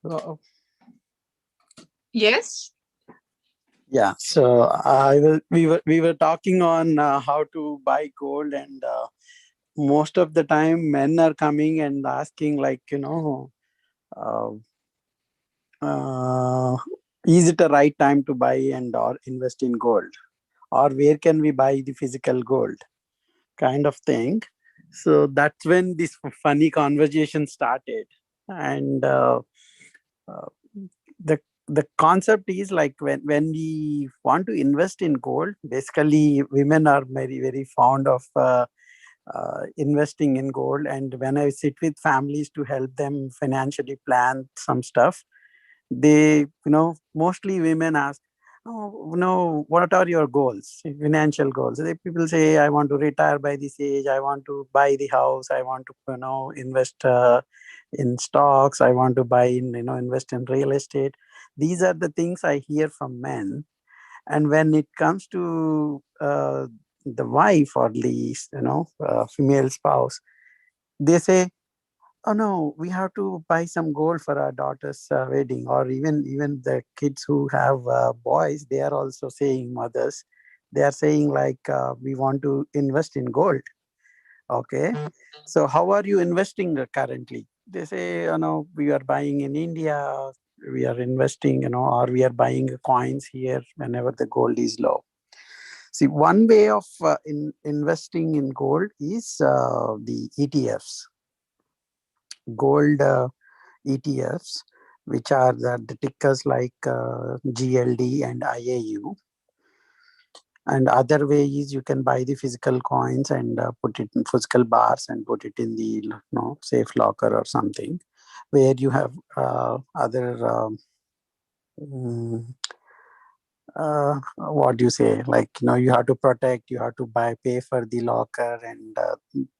So,
Yes.
yeah. So we were talking on how to buy gold, and most of the time men are coming and asking, like, uh, uh, is it the right time to buy and or invest in gold, or where can we buy the physical gold, kind of thing. So that's when this funny conversation started. And uh, the the concept is like, when we want to invest in gold, basically women are very very fond of investing in gold. And when I sit with families to help them financially plan some stuff, they, mostly women ask, oh, no, what are your goals, financial goals? People say, I want to retire by this age, I want to buy the house, I want to, invest in stocks, I want to buy in, invest in real estate. These are the things I hear from men. And when it comes to the wife, or the female spouse, they say, oh no, we have to buy some gold for our daughter's wedding. Or even the kids who have boys, they are also saying, mothers, they are saying, like, we want to invest in gold. Okay, so how are you investing currently? They say, no, we are buying in India, we are investing, or we are buying coins here whenever the gold is low. See, one way of investing in gold is the ETFs, gold ETFs, which are the tickers like GLD and IAU. And other way is, you can buy the physical coins and put it in physical bars and put it in the safe locker or something, where you have other mm, what do you say, like, you have to protect, you have to pay for the locker. And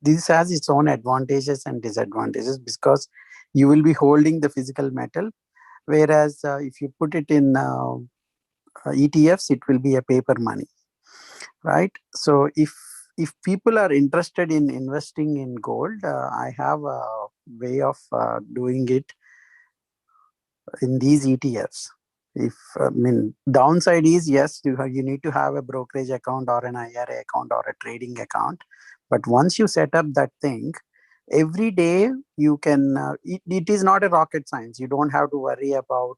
this has its own advantages and disadvantages, because you will be holding the physical metal, whereas if you put it in ETFs, it will be a paper money, right? So if people are interested in investing in gold, I have a way of doing it in these ETFs. If downside is, yes, you need to have a brokerage account or an IRA account or a trading account. But once you set up that thing, every day you can. It is not a rocket science. You don't have to worry about.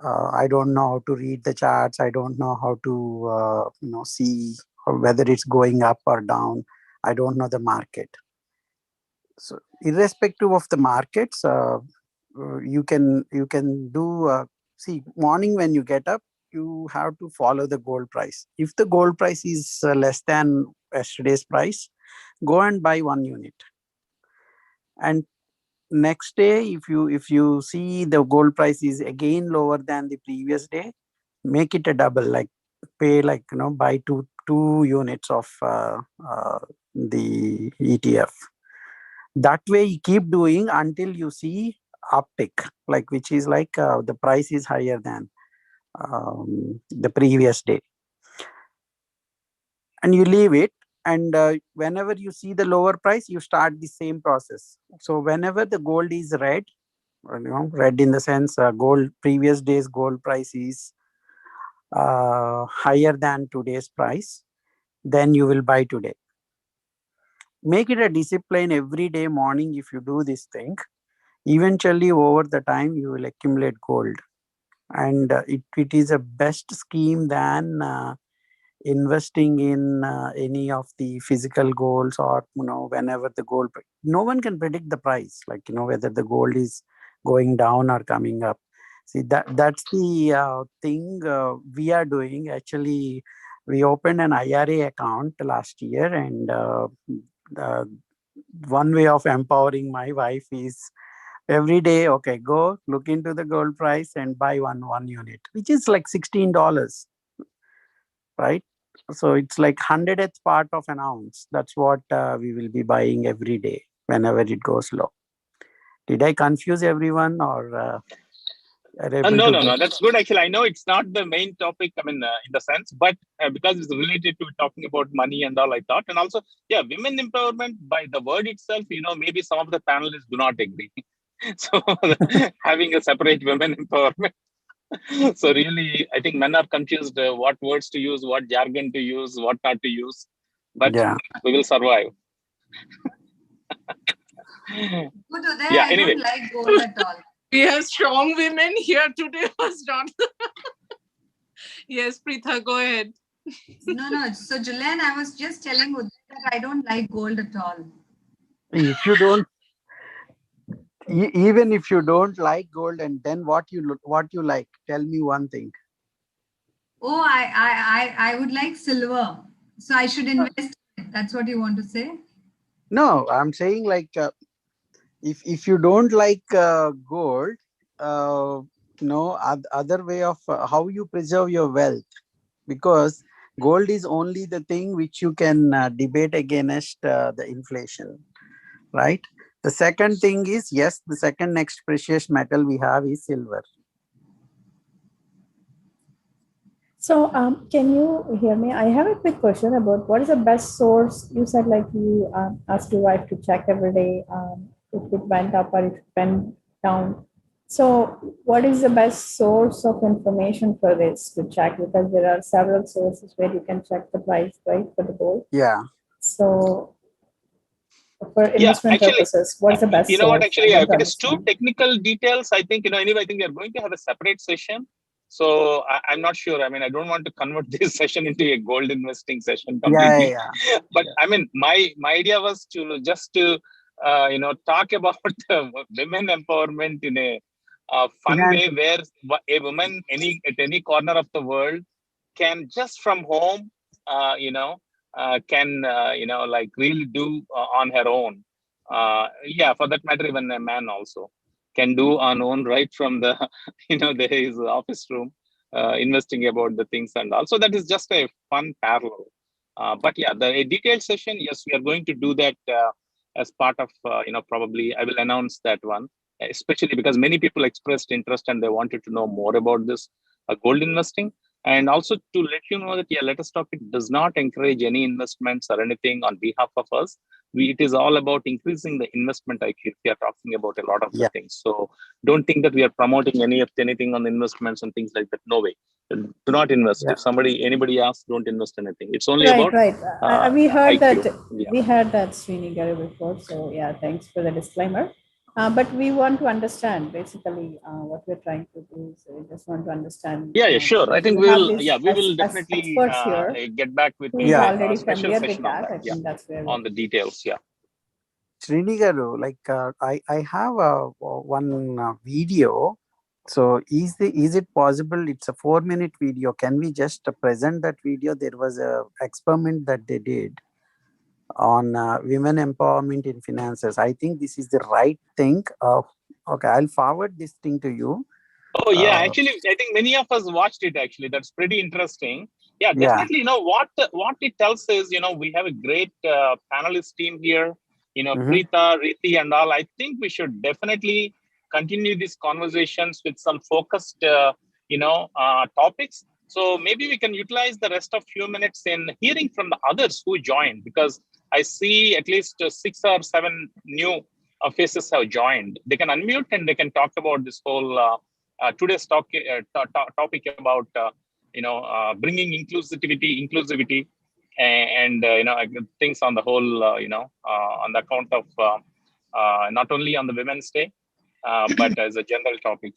I don't know how to read the charts. I don't know how to see whether it's going up or down. I don't know the market. So irrespective of the markets, you can do. See, morning when you get up, you have to follow the gold price. If the gold price is less than yesterday's price, go and buy 1 unit. And next day, if you see the gold price is again lower than the previous day, make it a double, like pay like, buy two units of the ETF. That way you keep doing until you see uptick, like which is like the price is higher than the previous day, and you leave it. And whenever you see the lower price, you start the same process. So whenever the gold is red, red in the sense gold, previous day's gold price is higher than today's price, then you will buy today. Make it a discipline every day morning. If you do this thing, eventually over the time you will accumulate gold, and it is a best scheme than investing in any of the physical golds, or whenever the gold, no one can predict the price, like whether the gold is going down or coming up. See, that's the thing we are doing. Actually, we opened an IRA account last year, and uh, one way of empowering my wife is every day, okay, go look into the gold price and buy one unit, which is like $16, right? So it's like 100th part of an ounce. That's what we will be buying every day whenever it goes low. Did I confuse everyone, or are able
No,
to
no,
get-
no. That's good. Actually, I know it's not the main topic. I mean, in the sense, but because it's related to talking about money and all, I thought, and also, yeah, women empowerment by the word itself. Maybe some of the panelists do not agree. So having a separate women empowerment. So really, I think men are confused what words to use, what jargon to use, what not to use. But
Yeah.
we will survive.
Good, Uday.
Yeah.
I
Anyway.
don't like gold at all.
We have strong women here today, was not. Yes, Pritha, go ahead.
No. So, Julian, I was just telling Uday that I don't like gold at all.
If you don't, even if you don't like gold, and then what you like, tell me one thing.
Oh, I would like silver. So I should invest in it. That's what you want to say?
No, I'm saying like if you don't like gold, other way of how you preserve your wealth, because gold is only the thing which you can debate against the inflation, right? The second thing is, yes, the second next precious metal we have is silver.
So, can you hear me? I have a quick question about what is the best source. You said like you asked your wife to check every day if it went up or if it went down. So, what is the best source of information for this to check? Because there are several sources where you can check the price, right, for the gold.
Yeah.
So, for investment
actually,
purposes, what is the best
you know what?
source?
Actually,
I
if
want to
it is too
understand.
technical details, I think anyway, I think we are going to have a separate session. So I'm not sure. I mean, I don't want to convert this session into a gold investing session completely.
Yeah.
But I mean, my idea was to just to talk about women empowerment in a fun way, where a woman at any corner of the world can just from home, can like really do on her own. Yeah, for that matter, even a man also can do on own right from the his office room, investing about the things and all. So that is just a fun parallel. But yeah, a detailed session, yes, we are going to do that as part of probably I will announce that one, especially because many people expressed interest and they wanted to know more about this gold investing. And also to let you know that, yeah, Latest Topic does not encourage any investments or anything on behalf of us. It is all about increasing the investment IQ. We are talking about a lot of the things. So don't think that we are promoting anything on investments and things like that. No way. Do not invest.
Yeah.
If anybody asks, don't invest anything. It's only
Right.
about
We heard
IQ.
that.
Yeah.
We heard that Srinigaru before. So yeah, thanks for the disclaimer. But we want to understand basically what we're trying to do. So we just want to understand.
Yeah, sure. I think we will definitely
experts here
get back with
who
the
is already
special
familiar
session
with
on
that.
that.
I think that's where
on the details. Yeah.
Srinigaru, like I have one video. So is it possible? It's a 4-minute video. Can we just present that video? There was a experiment that they did on women empowerment in finances. I think this is the right thing. Okay, I'll forward this thing to you.
Oh yeah, actually, I think many of us watched it. Actually, that's pretty interesting. Yeah,
Yeah.
definitely. What it tells is, we have a great panelist team here. Pritha, Riti, and all. I think we should definitely continue these conversations with some focused, topics. So maybe we can utilize the rest of few minutes in hearing from the others who joined, because I see at least 6 or 7 new faces have joined. They can unmute and they can talk about this whole. Today's topic about bringing inclusivity, and things on the whole, on the account of not only on the Women's Day, but as a general topic.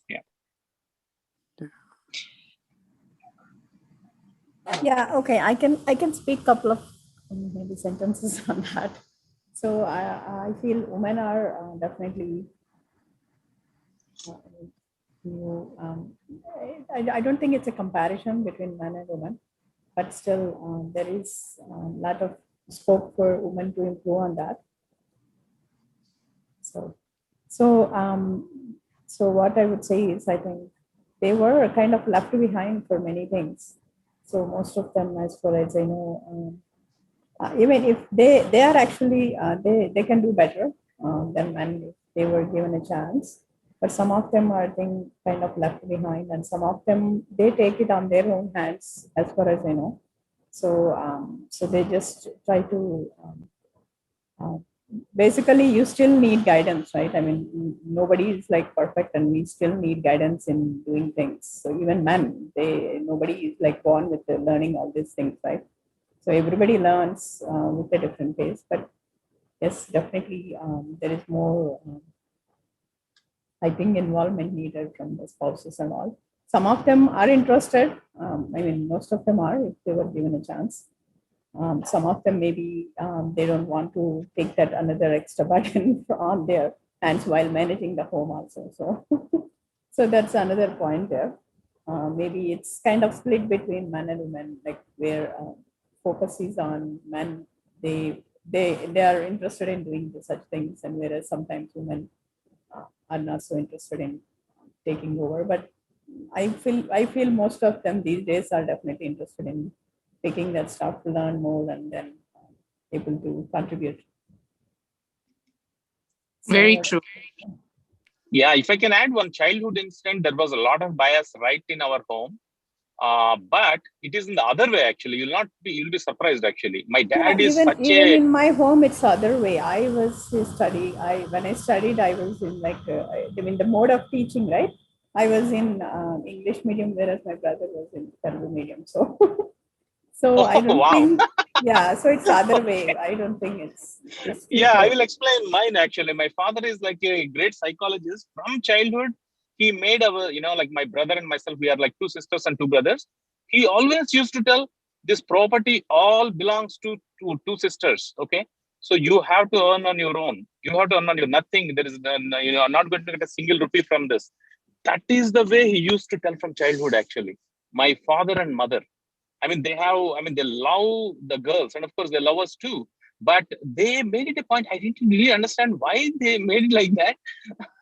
Yeah, okay. I can speak couple of maybe sentences on that. So I feel women are definitely. I don't think it's a comparison between men and women, but still there is a lot of scope for women to improve on that. So what I would say is, I think they were kind of left behind for many things. So most of them, as far as I know, even if they are actually they can do better than men if they were given a chance. But some of them are, I think, kind of left behind, and some of them they take it on their own hands, as far as I know. So they just try to. Basically, you still need guidance, right? I mean, nobody is like perfect, and we still need guidance in doing things. So even men, nobody is like born with learning all these things, right? So everybody learns with a different pace, but yes, definitely there is more, I think, involvement needed from the spouses and all. Some of them are interested. I mean, most of them are if they were given a chance. Some of them maybe they don't want to take that another extra burden on their hands while managing the home also. So, so that's another point there. Maybe it's kind of split between men and women, like where focus is on men. They are interested in doing such things, and whereas sometimes women are not so interested in taking over. But I feel most of them these days are definitely interested in taking that stuff to learn more and then able to contribute.
Very true.
Yeah, if I can add one childhood incident, there was a lot of bias right in our home. But it is in the other way, actually. You'll be surprised, actually. My dad is
even in my home, it's the other way. When I studied, I was in like, the mode of teaching, right? I was in English medium, whereas my brother was in Telugu medium. So, I don't think, yeah, so it's the other way. I don't think it's
yeah, I will explain mine, actually. My father is like a great psychologist. From childhood, he made like my brother and myself, we are like 2 sisters and 2 brothers. He always used to tell, this property all belongs to 2 sisters. Okay. So you have to earn on your own. You have to earn on your nothing. There is, not going to get a single rupee from this. That is the way he used to tell from childhood, actually. My father and mother. They love the girls, and of course they love us too. But they made it a point. I didn't really understand why they made it like that.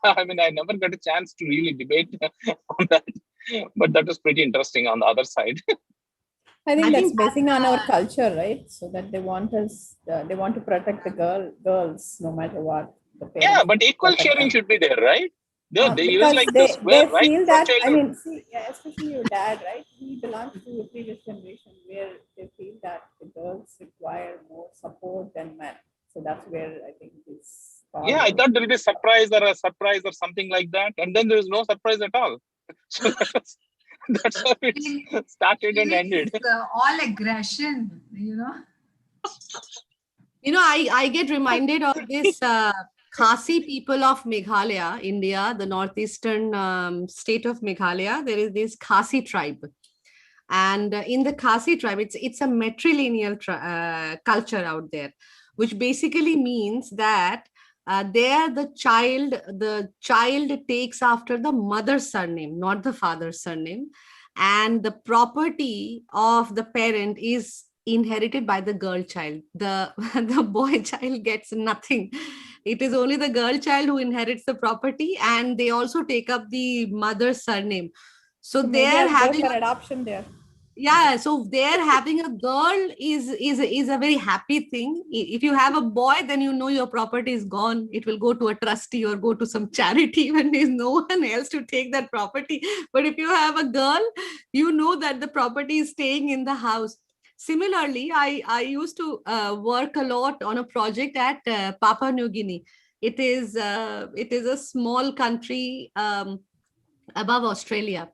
I never got a chance to really debate on that. But that was pretty interesting on the other side.
I think that's basing on our culture, right? So that they want to protect the girls no matter what.
Yeah, but equal sharing should be there, right? They use like
they
right
feel that,
childhood.
See, especially your dad, right? He belongs to a previous generation where they feel that the girls require more support than men. So that's where I think this.
Yeah, I thought there will be a surprise or something like that, and then there is no surprise at all. So that's how it started and ended.
It's all aggression,
I get reminded of this Khasi people of Meghalaya, India, the northeastern state of Meghalaya. There is this Khasi tribe. And in the Khasi tribe, it's a matrilineal culture out there, which basically means that there the child takes after the mother's surname, not the father's surname. And the property of the parent is inherited by the girl child. The boy child gets nothing. It is only the girl child who inherits the property, and they also take up the mother's surname. So
Maybe
they're
I'll go
having
for adoption there.
yeah, so they're having a girl is a very happy thing. If you have a boy, then you know your property is gone. It will go to a trustee or go to some charity when there's no one else to take that property. But if you have a girl, you know that the property is staying in the house. Similarly, I used to work a lot on a project at Papua New Guinea. It is a small country above Australia.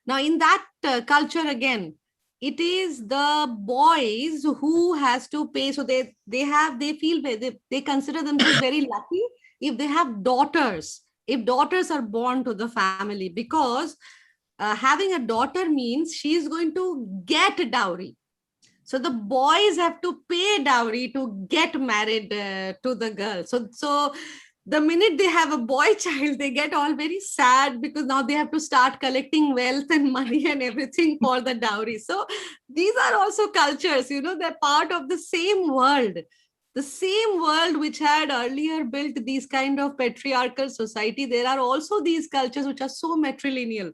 Now, in that culture again, it is the boys who has to pay. So they consider themselves very lucky if they have daughters. If daughters are born to the family, because having a daughter means she is going to get dowry. So the boys have to pay dowry to get married to the girl. So the minute they have a boy child, they get all very sad because now they have to start collecting wealth and money and everything for the dowry. So these are also cultures, they're part of the same world. The same world which had earlier built these kind of patriarchal society. There are also these cultures which are so matrilineal.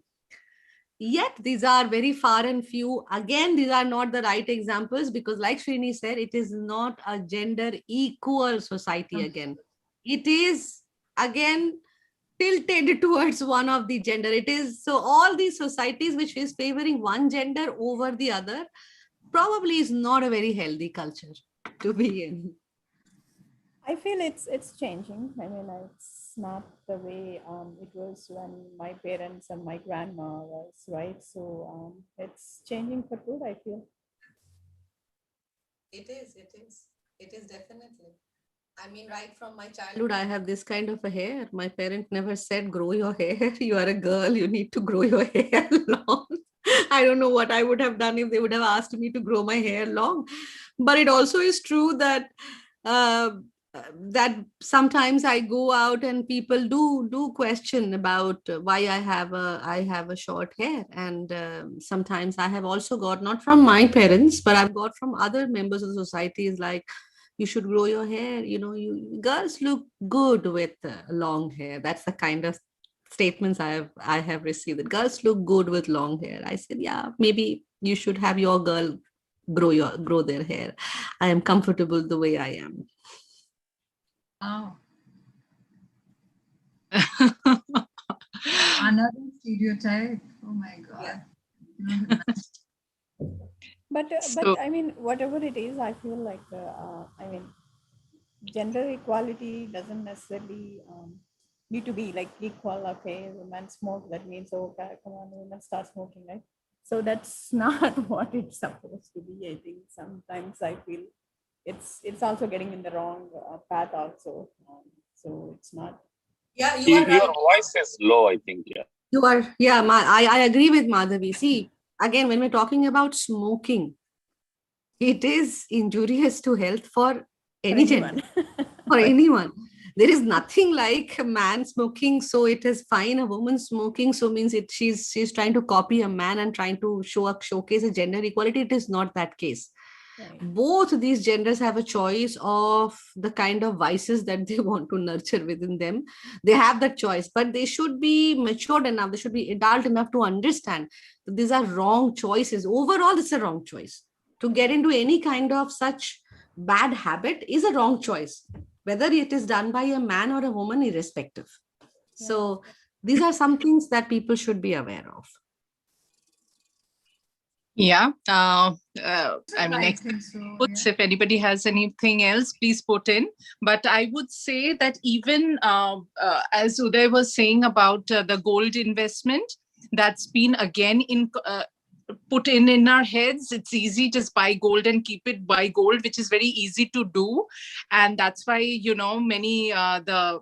Yet these are very far and few. Again, these are not the right examples because, like Srini said, it is not a gender equal society again. It is again tilted towards one of the gender. It is so all these societies which is favoring one gender over the other probably is not a very healthy culture to be in.
I feel it's changing. I mean, it's not the way it was when my parents and my grandma was, right? So it's changing for good, I feel.
It is definitely. I mean, right from my childhood, I have this kind of a hair. My parent never said, grow your hair. You are a girl, you need to grow your hair long. I don't know what I would have done if they would have asked me to grow my hair long. But it also is true that that sometimes I go out and people do question about why I have a short hair, and sometimes I have also got, not from my parents, but I've got from other members of the society, is like, you should grow your hair, you girls look good with long hair. That's the kind of statements I have received, that girls look good with long hair. I said, yeah, maybe you should have your girl grow their hair. I am comfortable the way I am.
Wow. Another stereotype. Oh my God.
Yeah.
But I mean, whatever it is, I feel like I mean, gender equality doesn't necessarily need to be like equal. Okay, women smoke, that means okay, come on, women start smoking, right? So that's not what it's supposed to be. I think sometimes I feel it's also getting in the wrong path also. So it's not.
Yeah, you are right.
Your voice is low, I think. Yeah.
You are, yeah, I agree with Madhavi. See, again, when we're talking about smoking, it is injurious to health for any gender, for anyone. There is nothing like a man smoking, so it is fine. A woman smoking, so means she's trying to copy a man and trying to showcase a gender equality. It is not that case. Right. Both these genders have a choice of the kind of vices that they want to nurture within them. They have that choice, but they should be matured enough. They should be adult enough to understand that these are wrong choices. Overall, it's a wrong choice. To get into any kind of such bad habit is a wrong choice, whether it is done by a man or a woman, irrespective. Yeah. So these are some things that people should be aware of.
Yeah. I mean, if anybody has anything else, please put in. But I would say that even as Uday was saying about the gold investment, that's been again put in our heads. It's easy, just buy gold and keep it, buy gold, which is very easy to do. And that's why, many the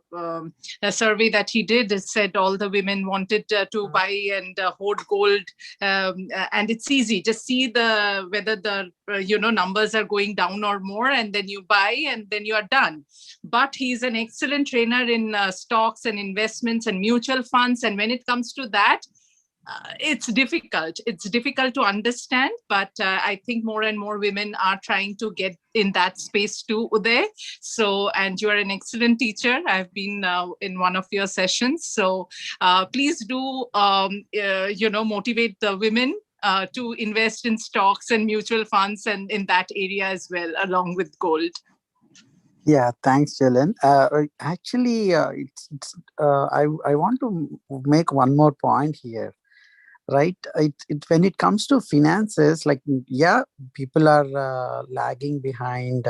survey that he did said all the women wanted to buy and hoard gold, and it's easy, just see whether the numbers are going down or more, and then you buy and then you are done. But he's an excellent trainer in stocks and investments and mutual funds, and when it comes to that, it's difficult. It's difficult to understand, but I think more and more women are trying to get in that space too, Uday. So, and you are an excellent teacher. I've been in one of your sessions. So please do, motivate the women to invest in stocks and mutual funds and in that area as well, along with gold.
Yeah, thanks, Jalen. Actually, I want to make one more point here, right? When it comes to finances, like, yeah, people are lagging behind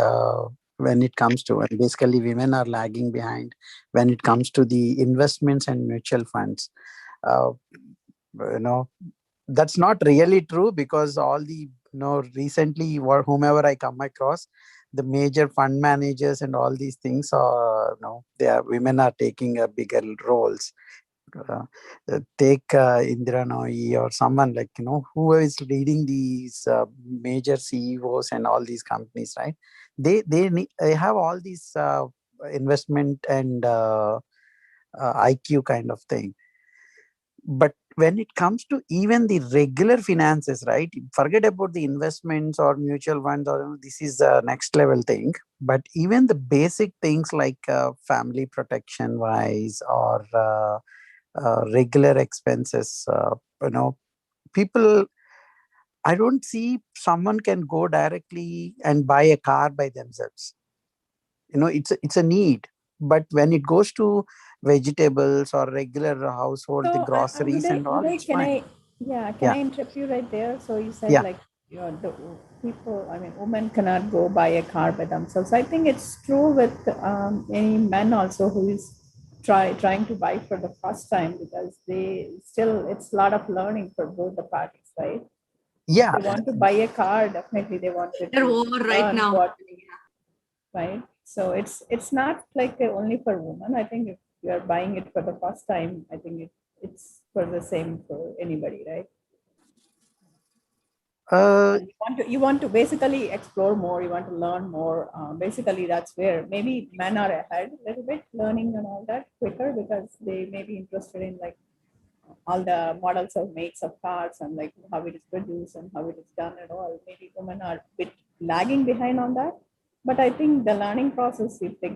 when it comes to, and basically women are lagging behind when it comes to the investments and mutual funds. Uh, that's not really true, because all the recently, whomever I come across, the major fund managers and all these things are, women are taking a bigger roles. uh, Take Indira Nooyi or someone, like, who is leading these major CEOs and all these companies, right? They have all these investment and IQ kind of thing. But when it comes to even the regular finances, right, forget about the investments or mutual funds, or this is a next level thing. But even the basic things like family protection wise, or regular expenses, people, I don't see someone can go directly and buy a car by themselves. It's a need. But when it goes to vegetables or regular household, the
So,
groceries and all,
Uday,
it's fine.
can I interrupt you right there? So you said,
Yeah.
like, the people, I mean, women cannot go buy a car by themselves. I think it's true with any men also who is trying to buy for the first time, because it's a lot of learning for both the parties, right?
Yeah.
They want to buy a car, definitely they wanted
They're
to
over right
learn
now.
right? So it's not like only for women. I think if you are buying it for the first time, I think it's for the same for anybody, right? And you want to basically explore more. You want to learn more. Basically, that's where maybe men are ahead a little bit, learning and all that quicker, because they may be interested in, like, all the models of makes of cars and, like, how it is produced and how it is done and all. Maybe women are a bit lagging behind on that. But I think the learning process, if they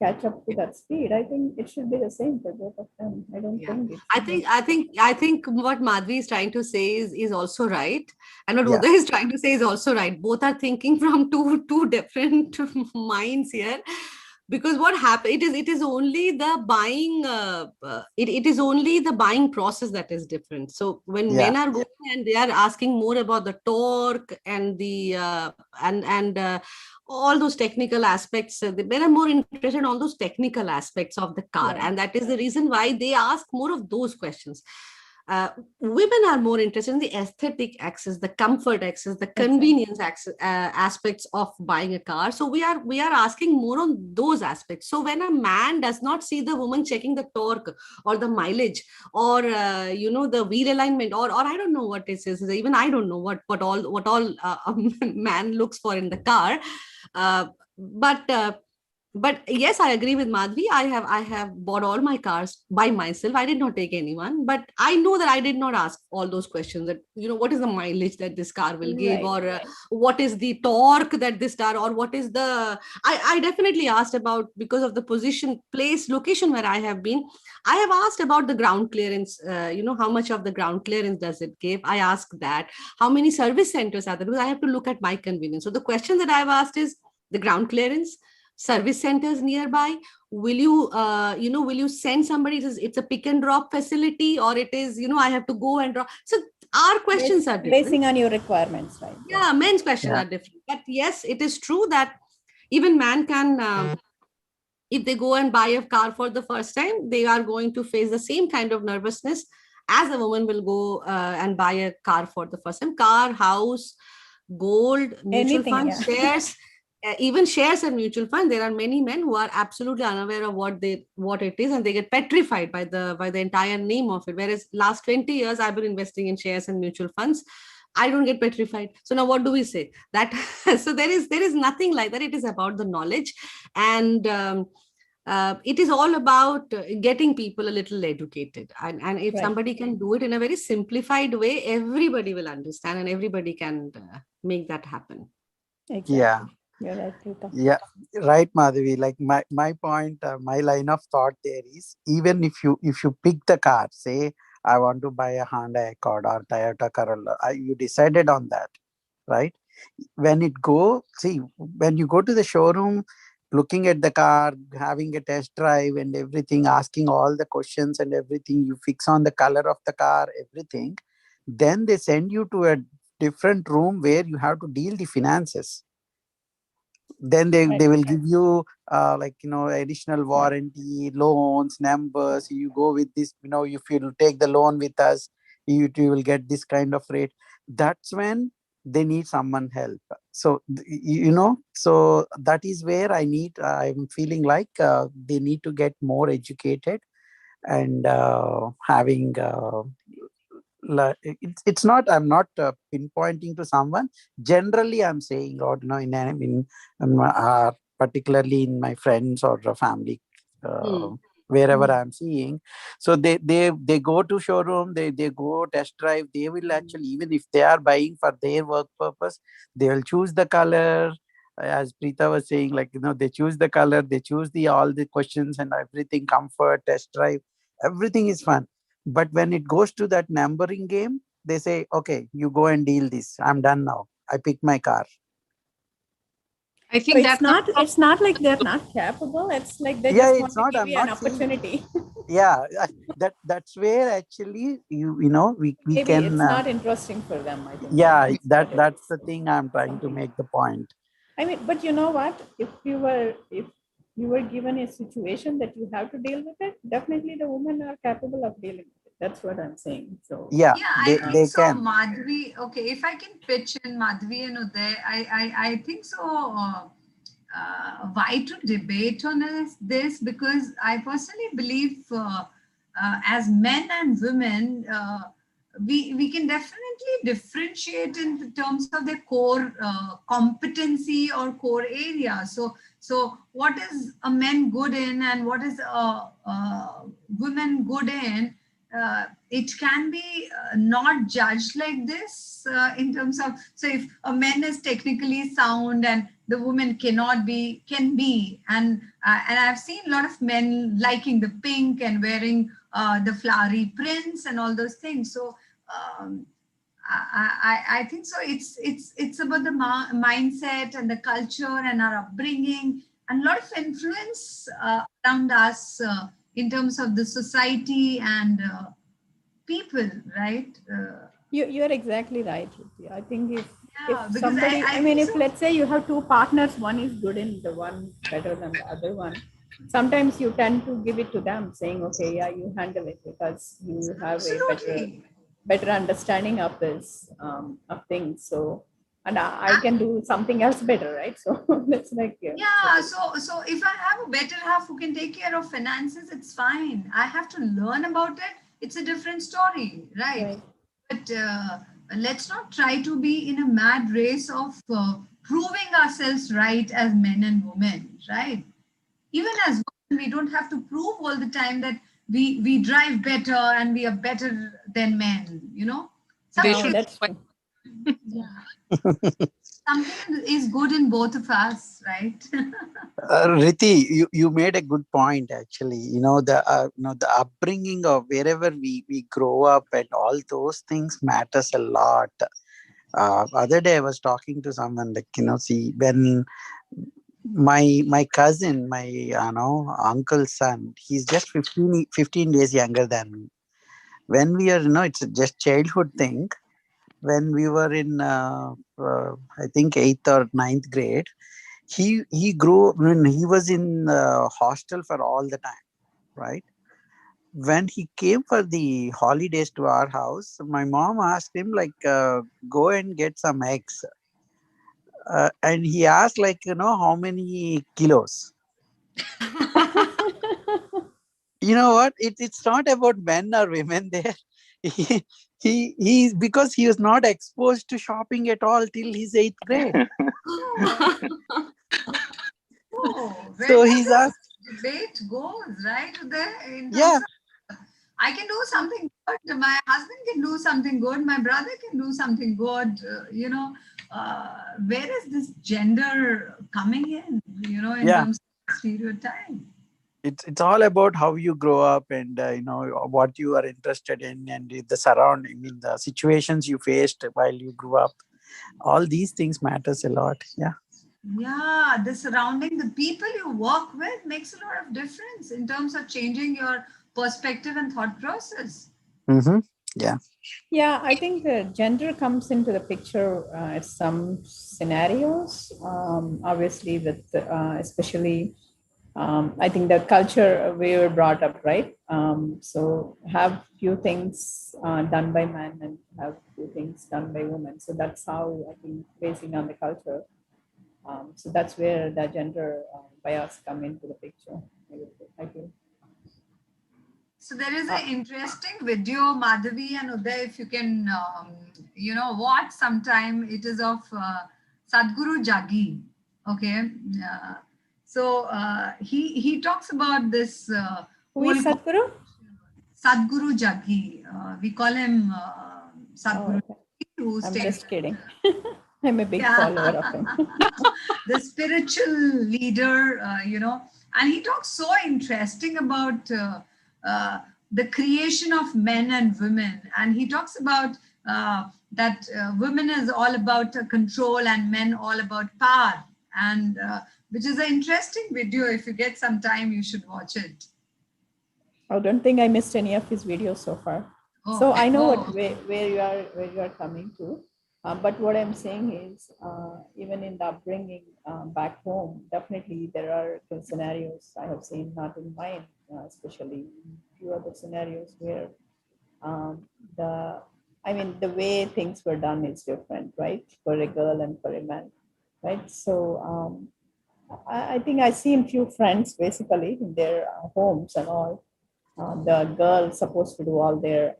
catch up to that speed, I think it should be the same for both of them. I don't think it should be.
I think what Madhvi is trying to say is also right, and what
Yeah.
Uday is trying to say is also right. Both are thinking from two different minds here. Because what happened, it is only the buying it is only the buying process that is different. So when
Yeah.
men are going and they are asking more about the torque and the and all those technical aspects, the men are more interested in all those technical aspects of the car,
Yeah.
and that is the reason why they ask more of those questions. Women are more interested in the aesthetic access, the comfort access, the convenience access, aspects of buying a car. So we are asking more on those aspects. So when a man does not see the woman checking the torque or the mileage or the wheel alignment, or I don't know what it is. Even I don't know what all a man looks for in the car. But yes, I agree with Madhvi. I have bought all my cars by myself. I did not take anyone, but I know that I did not ask all those questions. That what is the mileage that this car will give,
Right,
or what is the torque that this car, or what is the. I definitely asked about, because of the position, place, location where I have been. I have asked about the ground clearance. How much of the ground clearance does it give? I asked that. How many service centers are there? Because I have to look at my convenience. So the question that I have asked is the ground clearance, service centers nearby. Will you send somebody? It's a pick and drop facility, or it is I have to go and drop. So our questions are different,
basing on your requirements, right?
Yeah, men's questions are different. But yes, it is true that even man can, if they go and buy a car for the first time, they are going to face the same kind of nervousness as a woman will go and buy a car for the first time. Car, house, gold, mutual funds, shares, even shares and mutual fund. There are many men who are absolutely unaware of what it is, and they get petrified by the entire name of it. Whereas last 20 years I've been investing in shares and mutual funds, I don't get petrified. So now what do we say? That so there is nothing like that. It is about the knowledge. And it is all about getting people a little educated. And if
Right.
somebody can do it in a very simplified way, everybody will understand and everybody can make that happen.
Exactly.
Yeah.
You're right, Pritha.
Yeah, right, Madhavi. Like my point, my line of thought there is, even if you pick the car, say I want to buy a Honda Accord or Toyota Corolla, you decided on that, right? When when you go to the showroom, looking at the car, having a test drive and everything, asking all the questions and everything, you fix on the color of the car, everything, then they send you to a different room where you have to deal the finances. Then they
Right.
will give you additional warranty, loans, numbers. You go with this, if you take the loan with us, you will get this kind of rate. That's when they need someone help. So so that is where I'm feeling like they need to get more educated and having it's not, I'm not pinpointing to someone. Generally I'm saying, or particularly in my friends or family, wherever I'm seeing. So they go to showroom, they go test drive. They will actually, even if they are buying for their work purpose, they will choose the color, as Preeta was saying, they choose the color, they choose the all the questions and everything, comfort, test drive, everything is fun. But when it goes to that numbering game, they say, okay, you go and deal this. I'm done now. I picked my car.
I
So
think that
it's not like they're not capable. It's like they
Yeah,
just
it's
want to
not.
give
I'm
you an
not saying.
opportunity.
Yeah, that's where actually we
Maybe
can.
it's not interesting for them. I think
Yeah,
that's what it
that's
is.
the thing I'm trying to
Something.
make the point.
I mean, but you know what? If you were given a situation that you have to deal with it, definitely the women are capable of dealing with it. That's what I'm saying. So
Yeah,
Yeah, I think
they
so,
can.
Madhvi. Okay, if I can pitch in Madhvi and Uday, I think so. Why to debate on this? Because I personally believe, as men and women, we can definitely differentiate in terms of their core competency or core area. So what is a man good in and what is a woman good in? It can be not judged like this in terms of, so if a man is technically sound and the woman cannot be, can be, and I've seen a lot of men liking the pink and wearing the flowery prints and all those things. So um, I think so. It's about the mindset and the culture and our upbringing and a lot of influence around us in terms of the society and people, right?
you're exactly right, Riti. I think if
Yeah, because
somebody,
I
I mean,
think
if
so.
let's say you have two partners, one is good in the one better than the other one, sometimes you tend to give it to them, saying, okay, yeah, you handle it because you have a
Absolutely.
better understanding of this of things. So, and I can do something else better, right? So it's like
Yeah, so if I have a better half who can take care of finances, it's fine. I have to learn about it. It's a different story, right?
right.
But let's not try to be in a mad race of proving ourselves right as men and women, right? Even as women, we don't have to prove all the time that we drive better and we are better than men.
they
No,
should.
Something,
that's true.
yeah, something is good in both of us, right?
Riti, you made a good point actually. The upbringing of wherever we grow up and all those things matters a lot. Other day I was talking to someone, see, when my cousin, my uncle's son, he's just 15 days younger than me. When we are, it's just childhood thing. When we were in I think 8th or ninth grade, he grew when he was in hostel for all the time, right? When he came for the holidays to our house, my mom asked him, go and get some eggs, and he asked, how many kilos. You know what, it's not about men or women there. He because he was not exposed to shopping at all till his 8th grade.
Oh, oh, where
So
was
he's
this
asked,
debate goes, right? There, in
Yeah,
terms of, I can do something good. My husband can do something good. My brother can do something good. Where is this gender coming in? In
yeah.
terms of stereotype.
It's all about how you grow up and what you are interested in and the surrounding. I mean, the situations you faced while you grew up. All these things matters a lot. Yeah.
Yeah, the surrounding, the people you work with makes a lot of difference in terms of changing your perspective and thought process.
Mm-hmm. Yeah.
Yeah, I think the gender comes into the picture at some scenarios. Obviously, with especially, I think the culture we were brought up, right? So have few things done by men and have few things done by women. So that's how I think, basing on the culture. So that's where the gender bias come into the picture. I feel.
So there is an interesting video, Madhavi and Uday, if you can, watch sometime. It is of Sadhguru Jagi. Okay. He talks about this
Who is
whole
Sadhguru?
Sadhguru Jagi. We call him Sadhguru
Oh, okay.
Jagi, who
I'm
stays
just kidding. I'm a big
Yeah.
follower of him.
The spiritual leader, and he talks so interesting about the creation of men and women. And he talks about that women is all about control and men all about power. And which is an interesting video. If you get some time, you should watch it.
I don't think I missed any of his videos so far.
Oh,
So I know
oh.
where you are coming to. But what I'm saying is, even in the upbringing back home, definitely there are the scenarios I have seen, not in mine, especially few other scenarios where the way things were done is different, right? For a girl and for a man, right? So I think I've seen few friends basically in their homes and all. The girls supposed to do all the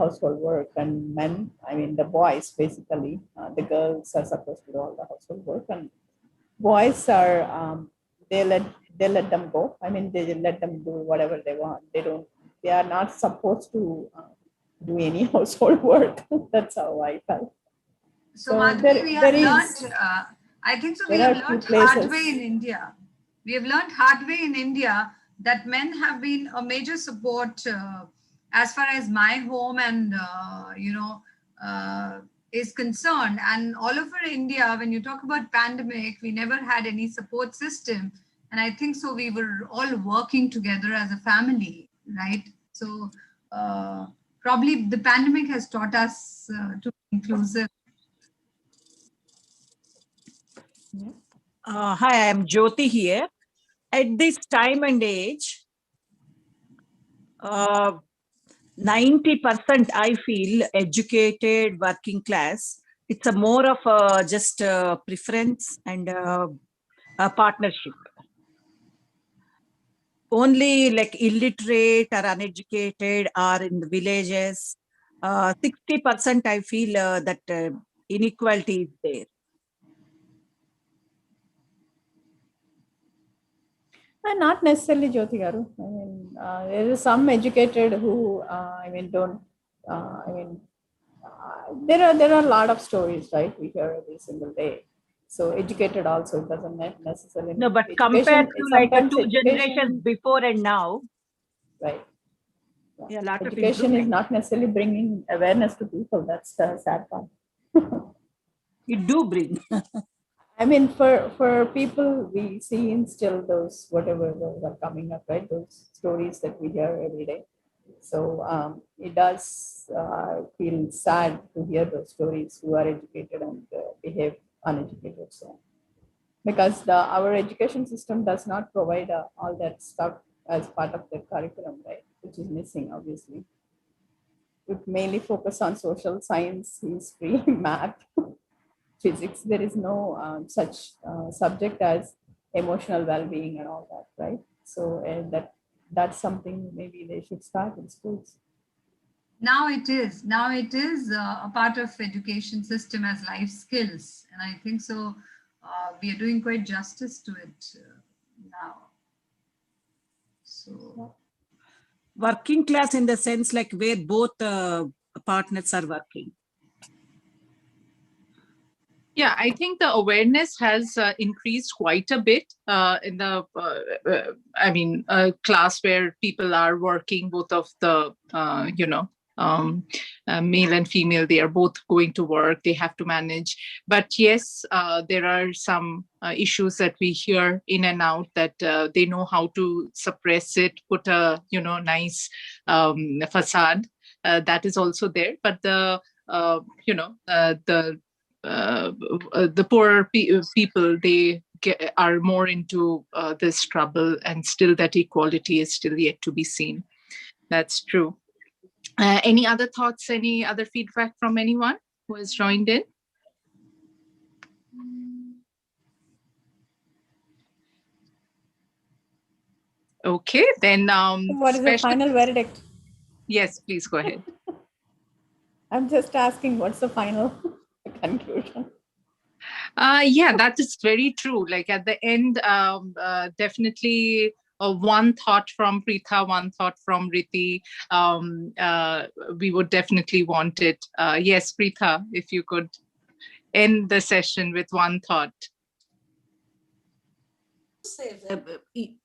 household work, and men, the boys basically, the girls are supposed to do all the household work, and boys are they let they let them go. They let them do whatever they want. They are not supposed to do any household work. That's how I felt.
So,
So
Madhavi, we have
there is
learned, I think so, we
there
have
are few
learned hard
places.
way in India. We have learned hard way in India that men have been a major support as far as my home and, is concerned. And all over India, when you talk about pandemic, we never had any support system. And I think so we were all working together as a family, right? So probably the pandemic has taught us to be inclusive.
Hi, I am Jyoti here. At this time and age, 90% I feel educated, working class. It's a more of just preference and a partnership. Only like illiterate or uneducated or in the villages, 60% I feel that inequality is there.
Not necessarily Jyoti Garu. There is some educated who, don't. There are a lot of stories, right? We hear every single day. So educated also doesn't necessarily.
No, but
education,
compared to like
sometimes
two generations before and now,
right?
yeah, a lot of
Education is
improvement.
not necessarily bringing awareness to people. That's the sad part.
It do bring.
For people, we see in still those whatever those are coming up, right? Those stories that we hear every day. So it does feel sad to hear those stories who are educated and behave uneducated. So because our education system does not provide all that stuff as part of the curriculum, right? Which is missing, obviously. It mainly focus on social science, history, math, physics. There is no such subject as emotional well-being and all that, right? So that's something maybe they should start in schools.
Now it is a part of education system as life skills, and I think so we are doing quite justice to it now. So
Working class in the sense like where both partners are working.
Yeah, I think the awareness has increased quite a bit in the, class where people are working, both of the, male and female, they are both going to work, they have to manage. But yes, there are some issues that we hear in and out that they know how to suppress it, put a, nice facade. That is also there. But the, the poorer people, they are more into this trouble, and still that equality is still yet to be seen. That's true. Any other thoughts, any other feedback from anyone who has joined in? Okay, then.
What is the final verdict?
Yes, please go ahead.
I'm just asking, what's the final conclusion?
Yeah, that is very true. Like at the end, definitely one thought from Pritha, one thought from Riti. We would definitely want it. Yes, Pritha, if you could end the session with one thought.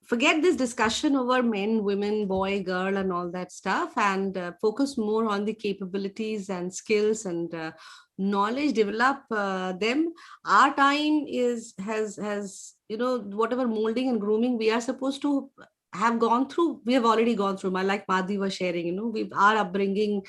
Forget this discussion over men, women, boy, girl, and all that stuff, and focus more on the capabilities and skills and knowledge. Develop them. Our time has whatever molding and grooming we are supposed to have gone through. We have already gone through. Like Madhi was sharing, our upbringing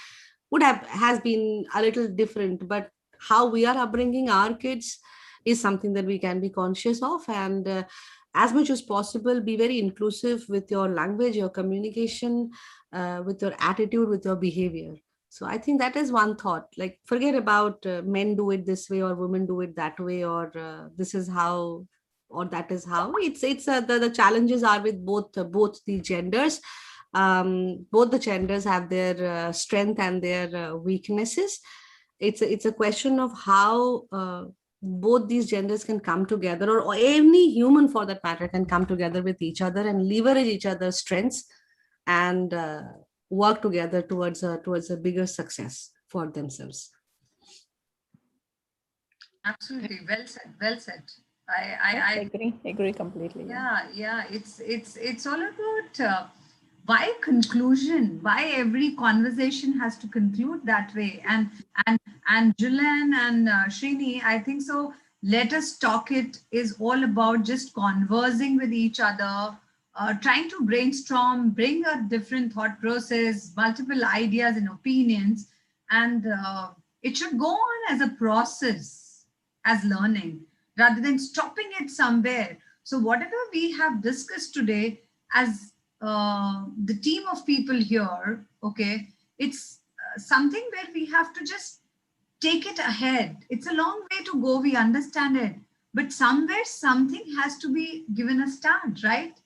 has been a little different, but how we are upbringing our kids is something that we can be conscious of, and as much as possible, be very inclusive with your language, your communication, with your attitude, with your behavior. So I think that is one thought. Like, forget about men do it this way or women do it that way, or this is how or that is how. It's the challenges are with both the genders. Both the genders have their strength and their weaknesses. It's a question of how both these genders can come together, or any human for that matter can come together with each other and leverage each other's strengths and work together towards a bigger success for themselves.
Absolutely, well said, well said.
I agree completely.
Yeah. It's all about why conclusion, why every conversation has to conclude that way. And Julian and Srini, I think so. Let us talk it is all about just conversing with each other, trying to brainstorm, bring a different thought process, multiple ideas and opinions, and it should go on as a process, as learning, rather than stopping it somewhere. So whatever we have discussed today as the team of people here, okay, it's something where we have to just take it ahead. It's a long way to go, we understand it, but somewhere something has to be given a start, right?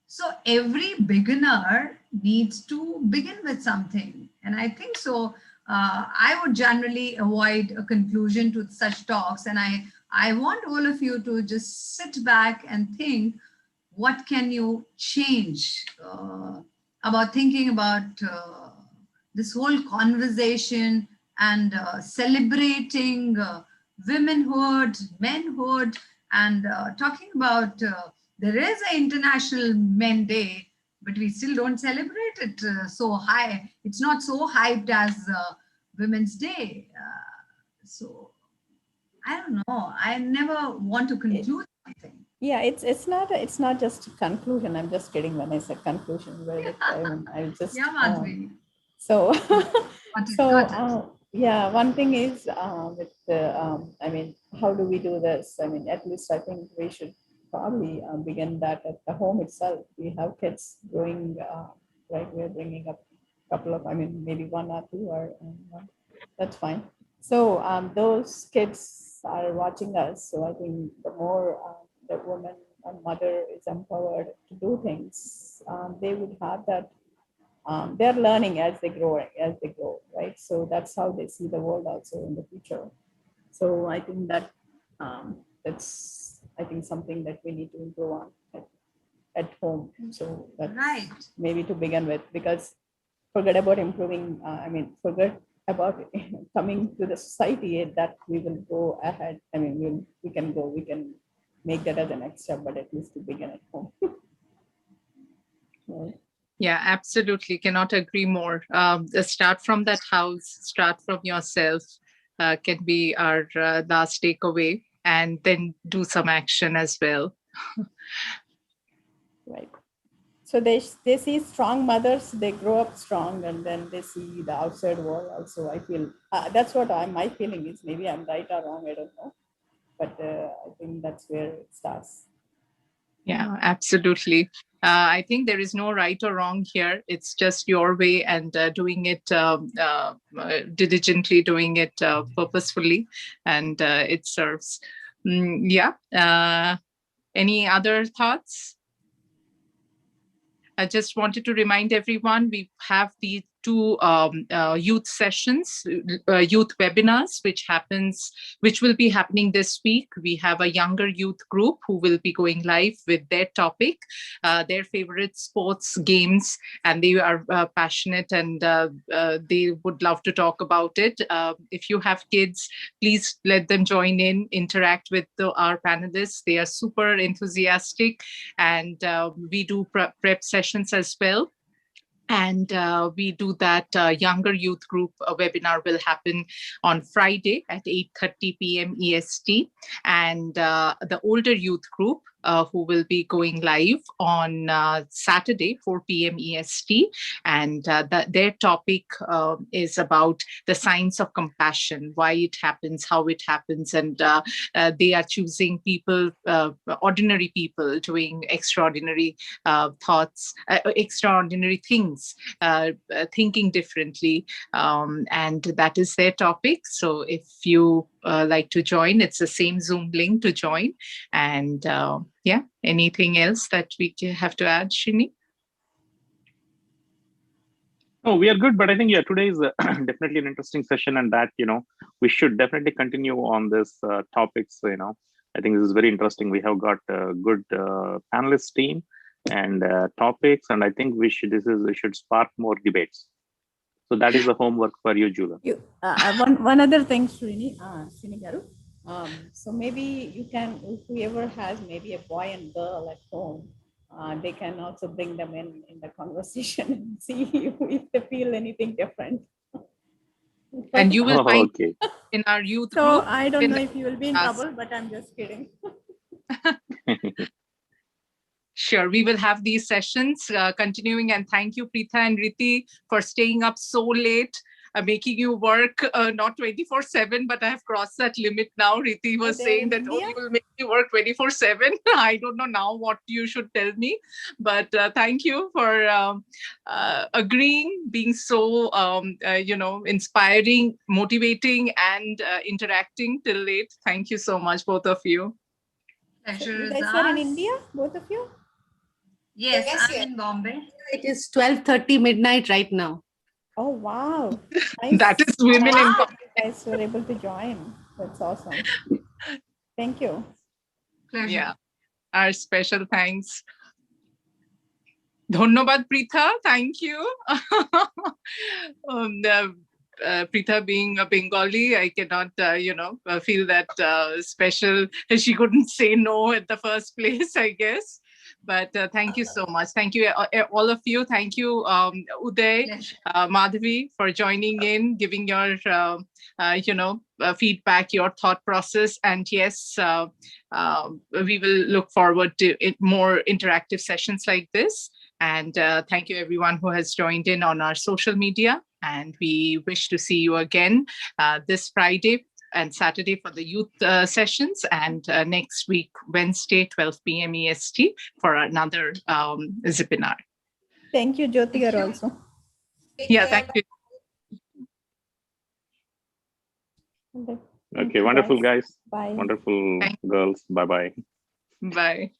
So every beginner needs to begin with something. And I think so, I would generally avoid a conclusion to such talks. And I want all of you to just sit back and think, what can you change about thinking about this whole conversation and celebrating womanhood, manhood, and talking about there is an International Men Day, but we still don't celebrate it so high. It's not so hyped as Women's Day. So I don't know. I never want to conclude something.
Yeah, it's not just a conclusion. I'm just kidding when I said conclusion. I just so yeah. One thing is with the how do we do this? At least I think we should probably begin that at the home itself. We have kids growing, right? We're bringing up a couple of, maybe one or two, or that's fine. So those kids are watching us. So I think the more the woman and mother is empowered to do things, they would have that. They're learning as they grow, right? So that's how they see the world also in the future. So I think that that's something that we need to improve on at home. So that's
Right.
maybe to begin with, because forget about improving, forget about coming to the society, that we will go ahead. I mean, we can make that as an extra, but at least to begin at home. Right.
Yeah, absolutely. Cannot agree more. Start from that house, start from yourself, can be our last takeaway, and then do some action as well.
Right. So they see strong mothers, they grow up strong, and then they see the outside world also. I feel that's what my feeling is. Maybe I'm right or wrong, I don't know. But I think that's where it starts.
Yeah, absolutely. I think there is no right or wrong here. It's just your way, and doing it diligently, doing it purposefully, and it serves. Any other thoughts? I just wanted to remind everyone, we have the two youth sessions, youth webinars, which will be happening this week. We have a younger youth group who will be going live with their topic, their favorite sports games, and they are passionate, and they would love to talk about it. If you have kids, please let them join in, interact with our panelists. They are super enthusiastic, and we do prep sessions as well. And we do that younger youth group webinar will happen on Friday at 8:30 p.m. EST. And the older youth group who will be going live on Saturday, 4 p.m. EST. And their topic is about the science of compassion, why it happens, how it happens. And they are choosing people, ordinary people doing extraordinary thoughts, extraordinary things, thinking differently. And that is their topic. So if you like to join, it's the same Zoom link to join. And anything else that we have to add, Shini?
No, we are good, but I think today is definitely an interesting session, and that we should definitely continue on this topics. I think this is very interesting. We have got a good panelist team and topics, and I think we should spark more debates. So that is the homework for you, Julia.
One other thing, Srini Garu. So maybe you can, whoever has maybe a boy and girl at home, they can also bring them in the conversation and see if they feel anything different.
And you will find in our youth group.
So I don't know if you will be in trouble, but I'm just kidding.
Sure, we will have these sessions continuing, and thank you, Pritha and Riti, for staying up so late, making you work not 24/7, but I have crossed that limit now. Riti was saying that, you will make me work 24/7. I don't know now what you should tell me, but thank you for agreeing, being so, inspiring, motivating, and interacting till late. Thank you so much, both of you.
Pleasure is
ours. You guys are in India, both of you?
Yes, I'm in Bombay.
It is 12:30 midnight right now.
Oh, wow. Nice.
That is women in
you guys were able to join. That's awesome. Thank you.
Pleasure.
Yeah, our special thanks. Dhonnobad, Pritha. Thank you. Pritha being a Bengali, I cannot, feel that special. She couldn't say no at the first place, I guess. But thank you so much. Thank you, all of you. Thank you, Uday, Madhavi, for joining in, giving your, feedback, your thought process. And yes, we will look forward to more interactive sessions like this. And thank you, everyone who has joined in on our social media. And we wish to see you again this Friday and Saturday for the youth sessions, and next week, Wednesday, 12 p.m. EST for another ZIPINAR.
Thank you, Jyoti also.
Yeah, thank you.
Okay, wonderful guys.
Bye.
Wonderful girls. Bye-bye.
Bye.